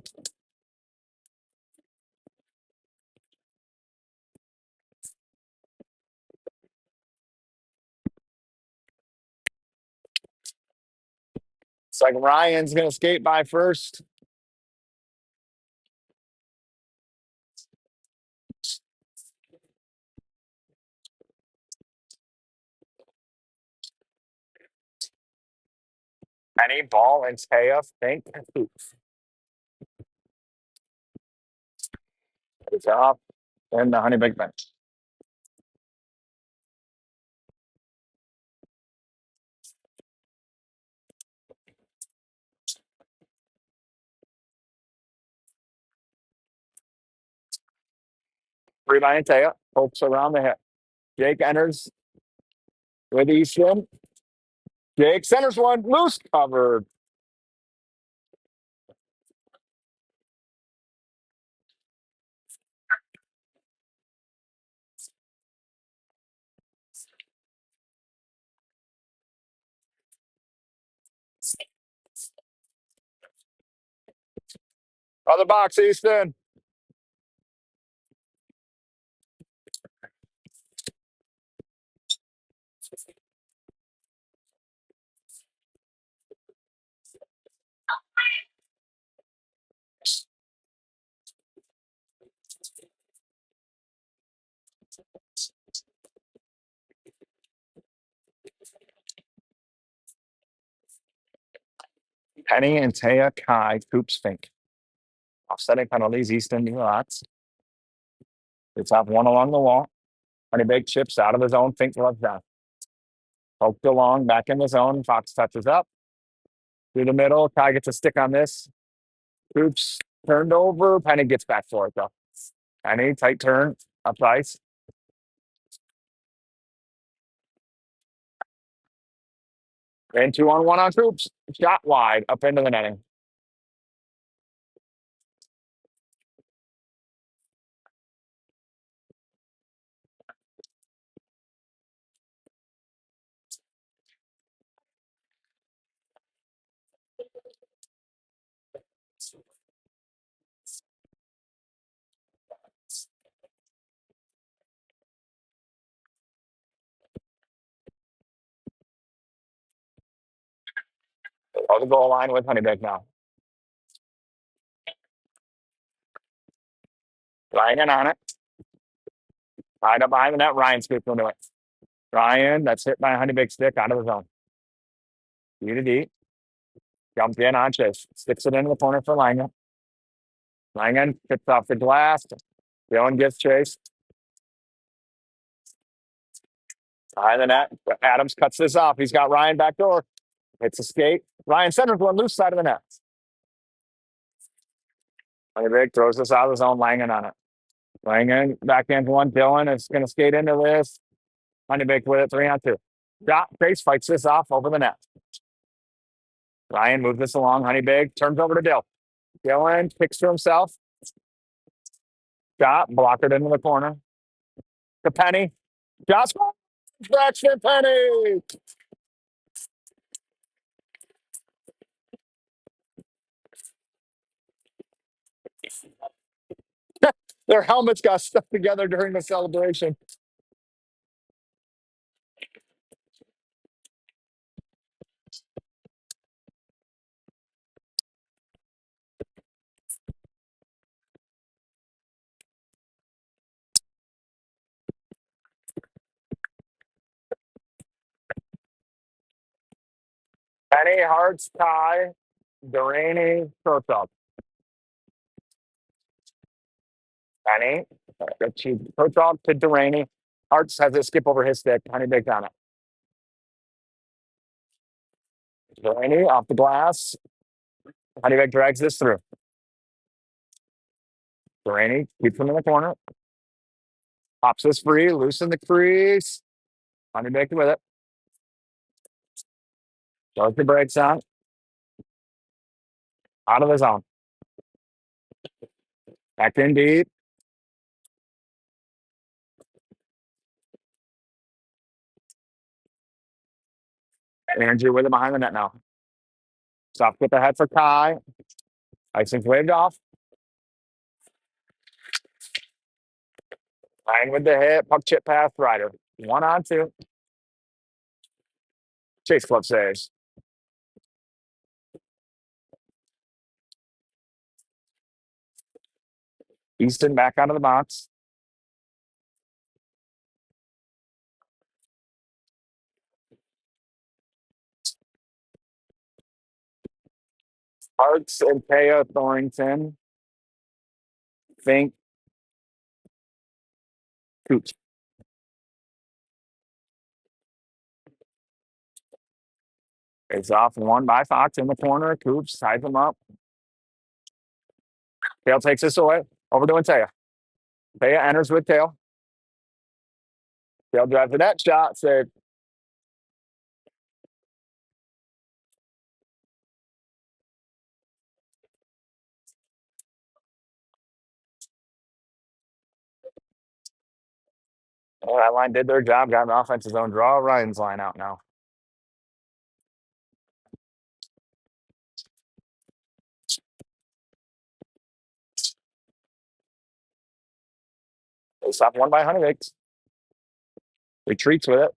It's like Ryan's going to skate by first. Any ball and Taya think. It's off. And the Honeybaked bench. Three by Taya. Pokes around the hip. Jake enters with Easton. Jake centers one. Loose covered. Other box, Easton. Penny and Taya Kai, Coops Fink. Offsetting penalties, Easton lots. It's off one along the wall. Honeybaked chips out of the zone. Fink gloves down. Poked along, back in the zone. Fox touches up. Through the middle. Kai gets a stick on this. Coops turned over. Penny gets back for it, though. Penny, tight turn, up ice. And 2-on-1 on Coops. Shot wide, up into the netting. On the goal line with Honeybaked now. Ryan on it. Tied up behind the net. Ryan scoops into it. Ryan, that's hit by a Honeybaked stick out of the zone. D to D. Jumped in on Chase. Sticks it into the corner for Langan. Langan tips off the glass. Dylan gets Chase. Behind the net. Adams cuts this off. He's got Ryan back door. Hits a skate. Ryan centers one loose side of the net. Honeybaked throws this out of the zone. Langan on it. Langan back into one. Dylan is going to skate into this. Honeybaked with it. 3-on-2. Shot. Chase fights this off over the net. Ryan moves this along. Honeybaked turns over to Dill. Dylan picks to himself. Shot. Blocked it into the corner. To Penny. Shot score. Back for Penny. Their helmets got stuck together during the celebration. Penny, Hearts, tie, Duraney, Protop. Penny, Protop to Duraney. Hearts has it skip over his stick. Honeybaked on it. Duraney off the glass. Honeybaked drags this through. Duraney keeps him in the corner. Pops this free, loose in the crease. Honeybaked with it. Throws the brakes on. Out of the zone. Back in deep. Andrew with it behind the net now. Soft with the head for Kai. Icing's waved off. Ryan with the hit. Puck chip pass. Ryder. 1-on-2. Chase club saves. Easton back out of the box. Parks and Taya Thorrington. Fink. Cooch. It's off one by Fox in the corner. Coops ties him up. Tail takes this away. Over to Taya. Taya enters with Tail. Tail drives the net shot. Save. Well, that line did their job. Got an offensive zone draw. Ryan's line out now. They stop one by Honeybaked. Retreats with it.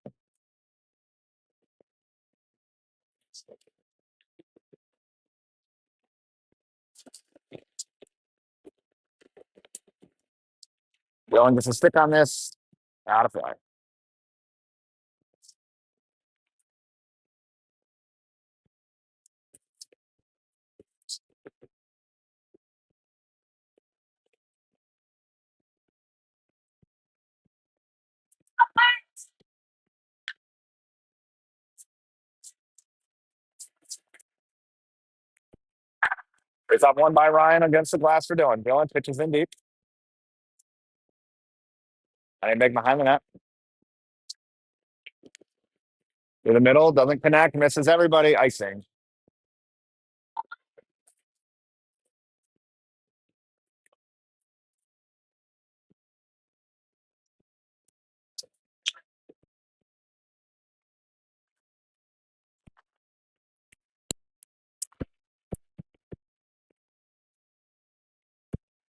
Dylan gets a stick on this. Out of play. It's up one by Ryan against the glass for Dylan. Dylan pitches in deep. I make behind the net. To the middle, doesn't connect, misses everybody. Icing.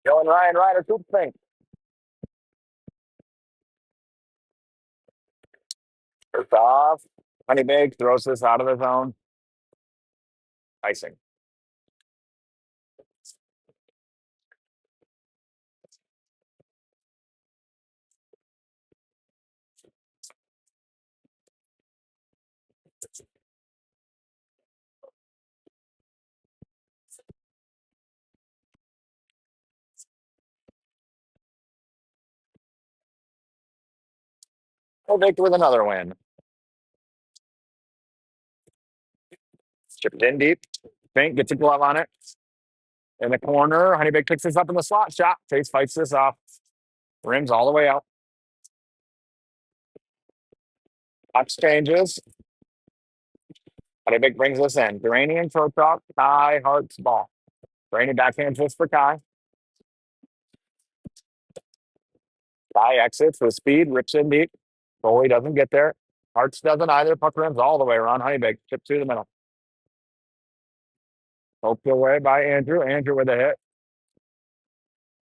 Dylan, Ryan, Ryder, Coop Fink. First off, Honeybaked throws this out of the zone. Icing. Honeybaked with another win. Chipped in deep. Fink gets a glove on it. In the corner, Honeybaked picks this up in the slot shot. Chase fights this off. Rims all the way out. Box changes. Honeybaked brings this in. Duraney and Protop. Kai, Hart's ball. Duraney backhand twist for Kai. Kai exits with speed, rips in deep. Goalie doesn't get there. Hart's doesn't either. Puck rims all the way around. Honeybaked chip to the middle. Poked away by Andrew. Andrew with a hit.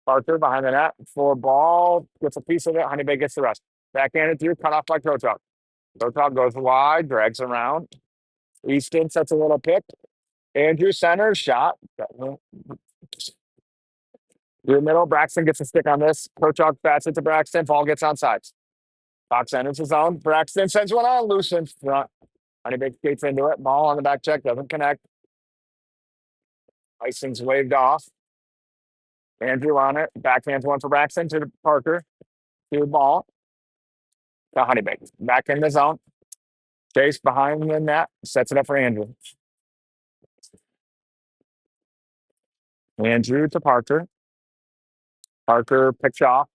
Parker behind the net for ball. Gets a piece of it. Honeybaked gets the rest. Backhanded through. Cut off by Kochuk. Kochuk goes wide. Drags around. Easton sets a little pick. Andrew centers. Shot. Through the middle. Braxton gets a stick on this. Kochuk bats it to Braxton. Ball gets on sides. Fox enters his zone. Braxton sends one on. Loose in front. Honeybaked skates into it. Ball on the back check. Doesn't connect. Icing's waved off. Andrew on it. Backhands one for Braxton to Parker. To the ball. To Honeybaked. Back in the zone. Chase behind the net. Sets it up for Andrew. Andrew to Parker. Parker picks off.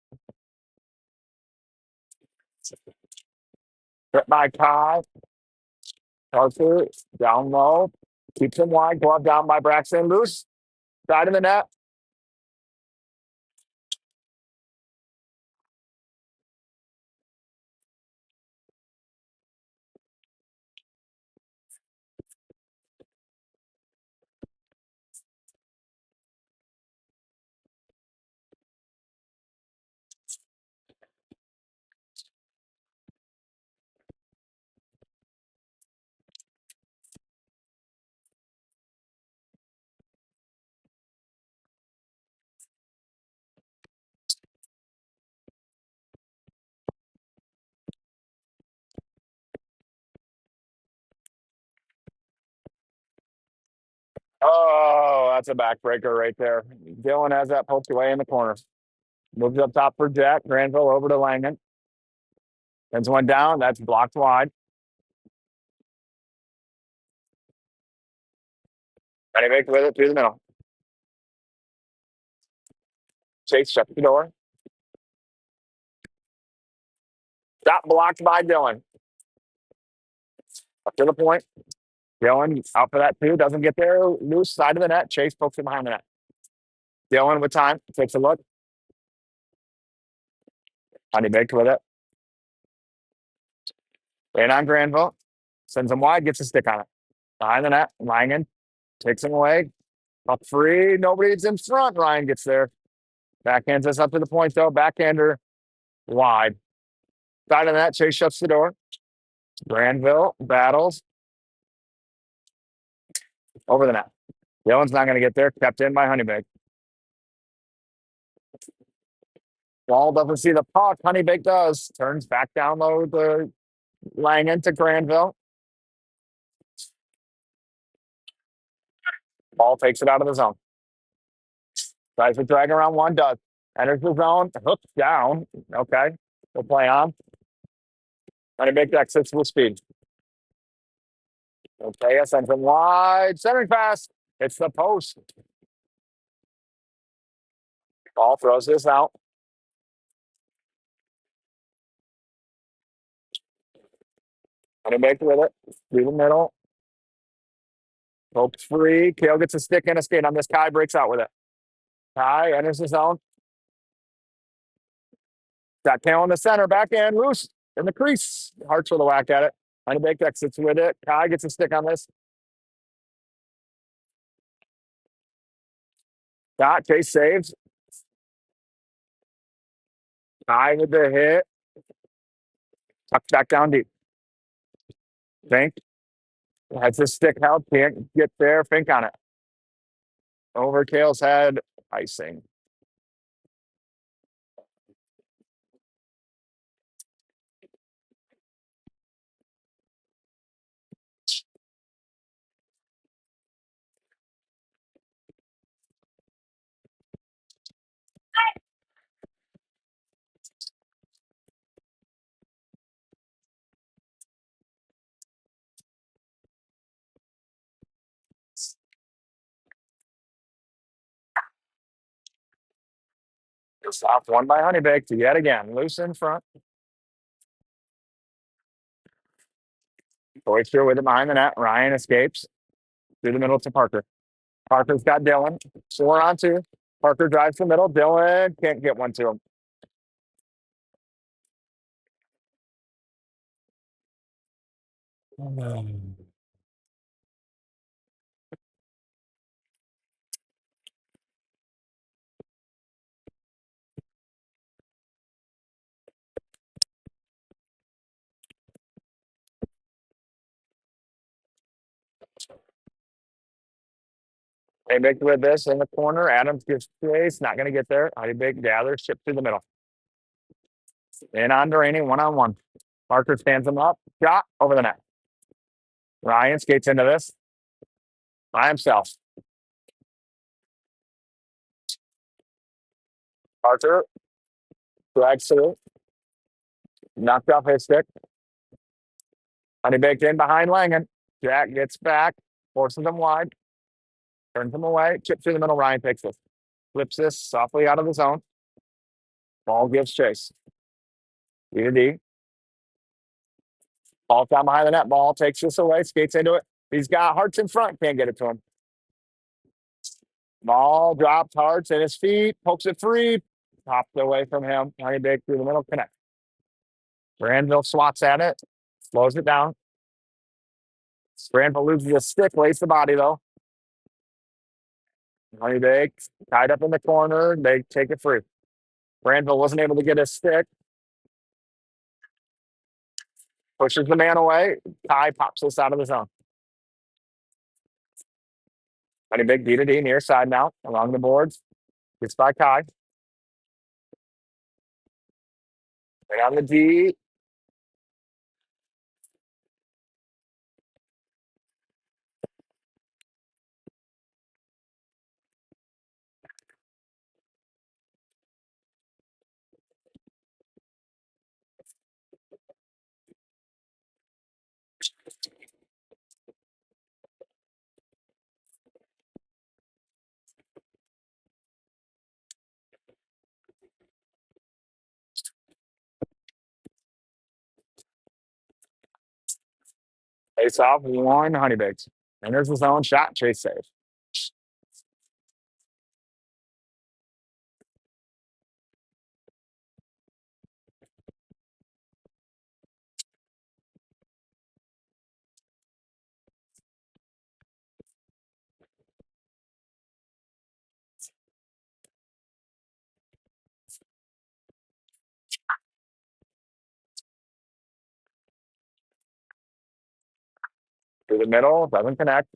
Hit by Kai. Parker down low. Keeps him wide. Glove down by Braxton. Loose. Side of the net. Oh, that's a backbreaker right there. Dylan has that poked away in the corner. Moves up top for Jack. Granville over to Langen. Sends one down. That's blocked wide. Honeybaked with it through the middle. Chase shuts the door. Shot blocked by Dylan. Up to the point. Dylan out for that too. Doesn't get there. Loose side of the net. Chase pokes it behind the net. Dylan with time. Takes a look. Honeybaked with it. In on Granville. Sends him wide. Gets a stick on it. Behind the net. Langen takes him away. Up free. Nobody's in front. Ryan gets there. Backhands us up to the point though. Backhander wide. Side of the net. Chase shuts the door. Granville battles. Over the net. Dylan's not going to get there. Kept in by Honeybaked. Ball doesn't see the puck. Honeybaked does. Turns back down low to Langen to Granville. Ball takes it out of the zone. Tries to drag around one. Does. Enters the zone. Hooks down. Okay. We'll play on. Honeybaked exits with speed. Okay. Sends him wide. Centering pass. It's the post. Ball throws this out. Honeybaked with it. Through the middle. Pokes free. Kale gets a stick and a skate on this. Kai breaks out with it. Kai enters the zone. Got Kale in the center. Backhand loose in the crease. Hart's with a whack at it. Honeybaked exits with it. Kai gets a stick on this. Got Chase saves. Kai with the hit. Tucks back down deep. Fink has his stick held. Can't get there. Fink on it. Over Kale's head. Icing. Stop one by Honeybaked yet again. Loose in front. Oyster with it behind the net. Ryan escapes through the middle to Parker. Parker's got Dylan. 4-on-2. Parker drives the middle. Dylan can't get one to him. Honeybaked with this in the corner. Adams gives chase. Not going to get there. Honeybaked gathers. Chip through the middle. In on Duraney. 1-on-1. Parker stands him up. Shot over the net. Ryan skates into this by himself. Parker drags through. Knocked off his stick. Honeybaked in behind Langen. Jack gets back. Forces him wide. Turns him away. Chip through the middle. Ryan takes this. Flips this softly out of the zone. Ball gives chase. D to D. Ball down behind the net. Ball takes this away. Skates into it. He's got Hearts in front. Can't get it to him. Ball drops Hearts at his feet. Pokes it free. Popped away from him. Honeybaked through the middle. Connect. Granville swats at it. Slows it down. Granville loses the stick. Lays the body though. Honeybaked tied up in the corner. They take it free. Granville wasn't able to get his stick. Pushes the man away. Ty pops this out of the zone. Honeybaked D to D near side now along the boards. Gets by Kai. Right on the D. Face off one. Honeybaked. Enters the zone. Shot. Chase save. Through the middle. Doesn't connect.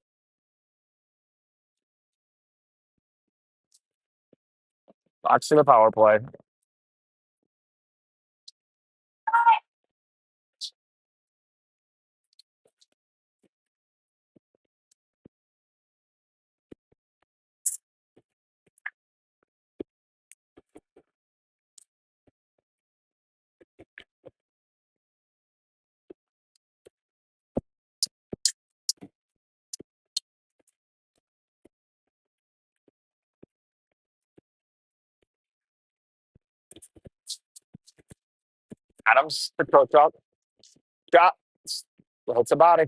Box to the power play. Adams to coach up. Shot. Hits the body.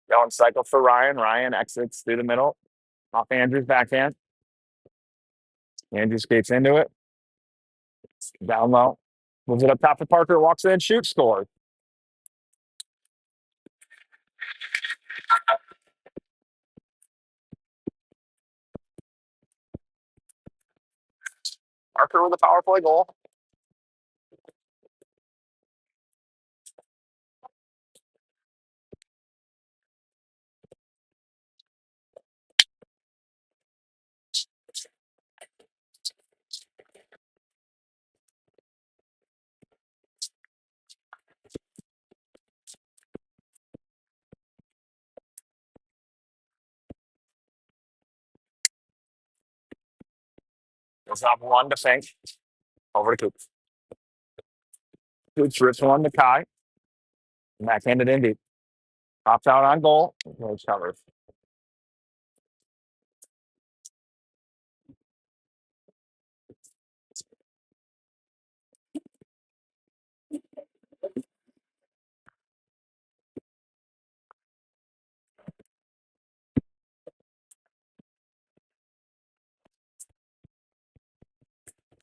Going cycle for Ryan. Ryan exits through the middle. Off Andrews' backhand. Andrews skates into it. Down low. Moves it up top to Parker. Walks in. Shoots. Scores. Parker with a power play goal. It's up one to Fink. Over to Coops. Coops rips one to Kai. Backhanded in deep. Pops out on goal. No covers.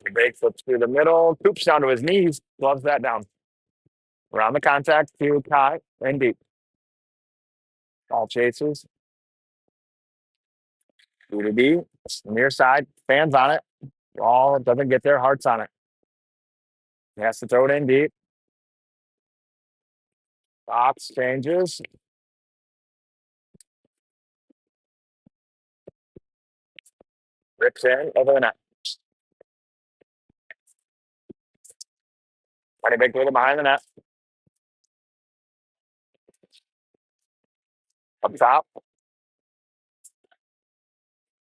The break flips through the middle. Coops down to his knees. Gloves that down. Around the contact to Kai. In deep. All chases. D to D. Near side. Fans on it. Ball doesn't get there. Hearts on it. He has to throw it in deep. Fox changes. Rips in over the net. Honeybaked with it behind the net. Up top.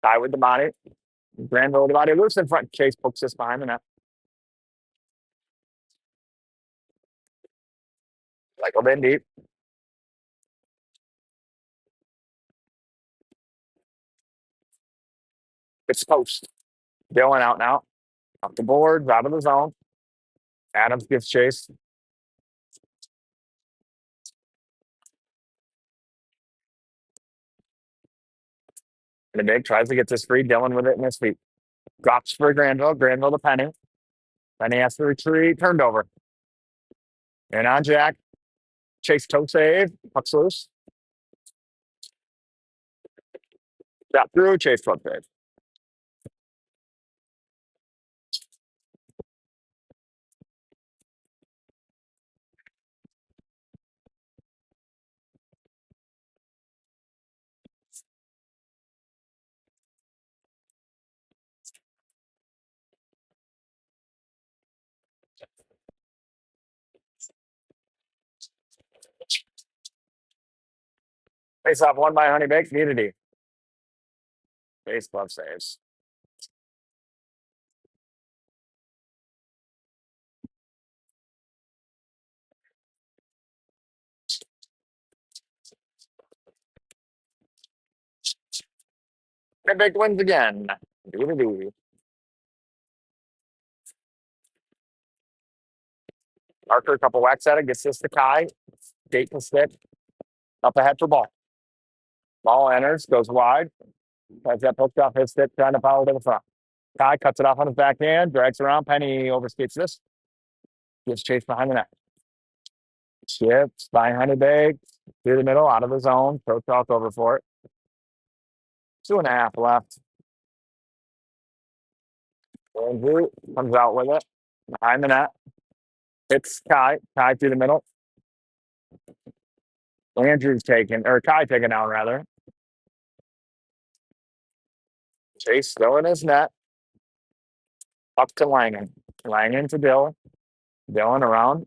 Tie with the body. Granville with the body loose in front. Chase pokes this behind the net. Cycled in deep. It's post. Dylan out now. Off the board. Out of the zone. Adams gives chase. And the big tries to get this free. Dylan with it in his feet. Drops for Granville. Granville to Penny. Penny has to retreat. Turned over. And on Jack. Chase toe save. Puck's loose. Got through. Chase foot save. Face off won by Honeybaked. Unity. Base glove saves. Honeybaked wins again. Unity. Archer, a couple whacks at it. Gets this to Kai. Date and stick. Up ahead for ball. Ball enters. Goes wide. Has that poked off his stick. Trying to power to the front. Kai cuts it off on his backhand. Drags around. Penny overskates this. Gives chase behind the net. Shifts by Honeybaked. Through the middle. Out of the zone. Pro talk over for it. 2.5 left. Andrew comes out with it. Behind the net. It's Kai. Kai through the middle. Andrew's taken, or Kai taken out rather. Chase still in his net. Up to Langen. Langen to Dylan. Dylan around.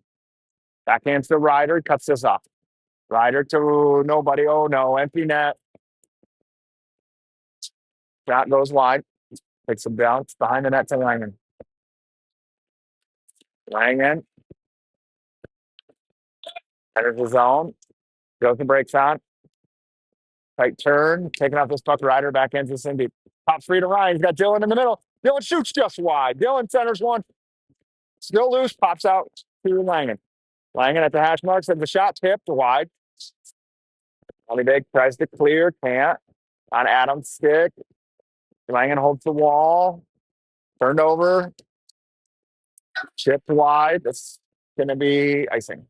Backhands to Ryder. Cuts this off. Ryder to nobody. Oh no. Empty net. Shot goes wide. Takes a bounce behind the net to Langen. Langen. Enters the zone. Goes and breaks on. Tight turn. Taking off this puck. Ryder back ends this in deep. Top three to Ryan. He's got Dylan in the middle. Dylan shoots just wide. Dylan centers one. Still loose. Pops out to Langen. Langen at the hash marks. And the shot tipped wide. Honeybaked tries to clear. Can't. On Adams' stick. Langen holds the wall. Turned over. Chipped wide. That's going to be icing.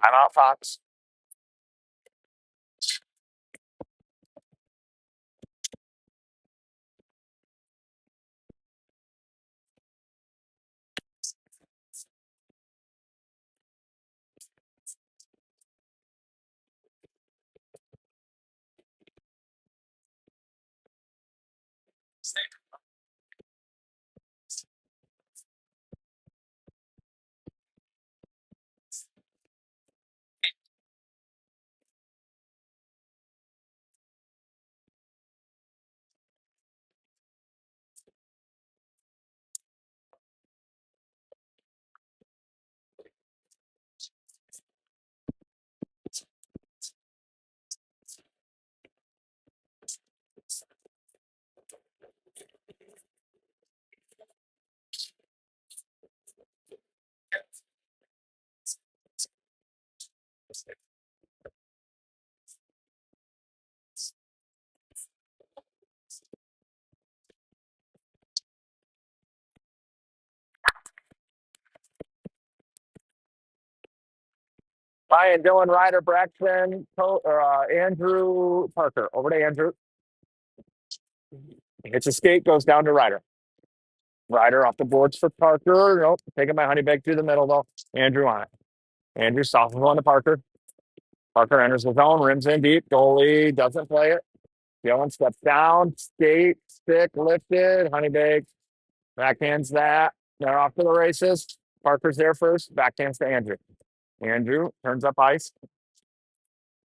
Timeout, Fox. Ryan, Dylan, Ryder, Braxton, Andrew, Parker. Over to Andrew. Hits a skate, goes down to Ryder. Ryder off the boards for Parker. Nope. Taking my Honeybaked through the middle, though. Andrew on it. Andrew softens one to Parker. Parker enters the zone, rims in deep. Goalie doesn't play it. Dylan steps down, skate, stick, lifted, Honeybaked. Backhands that. They're off to the races. Parker's there first. Backhands to Andrew. Andrew turns up ice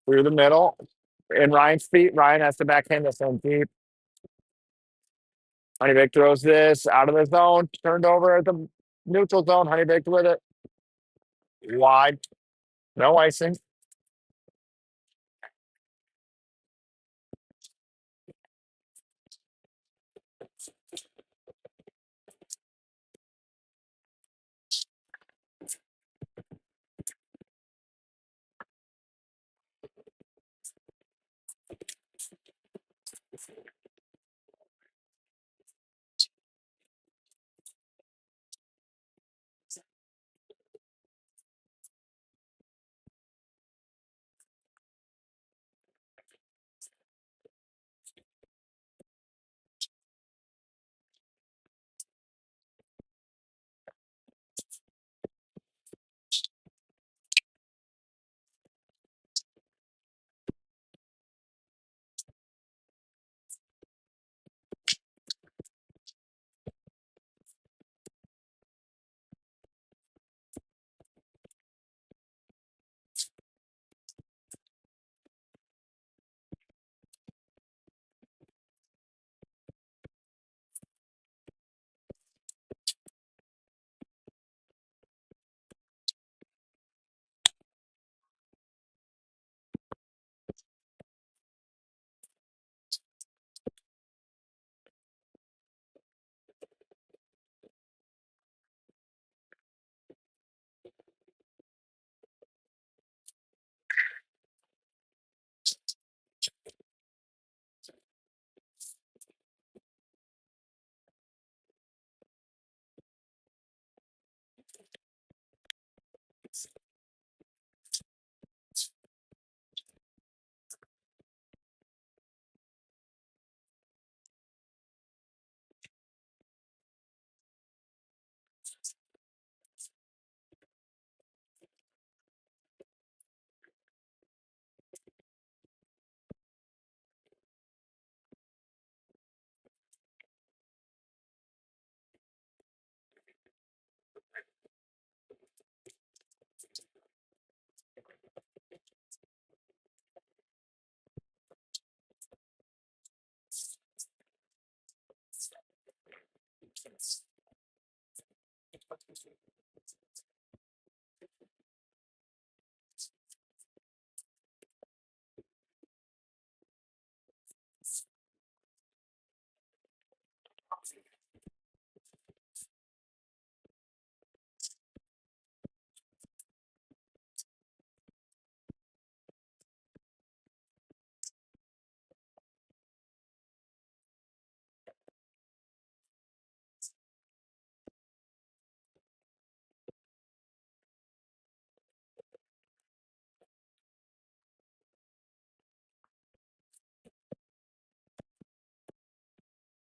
through the middle. In Ryan's feet. Ryan has to backhand this one deep. Honeybaked throws this out of the zone. Turned over at the neutral zone. Honeybaked with it. Wide. No icing.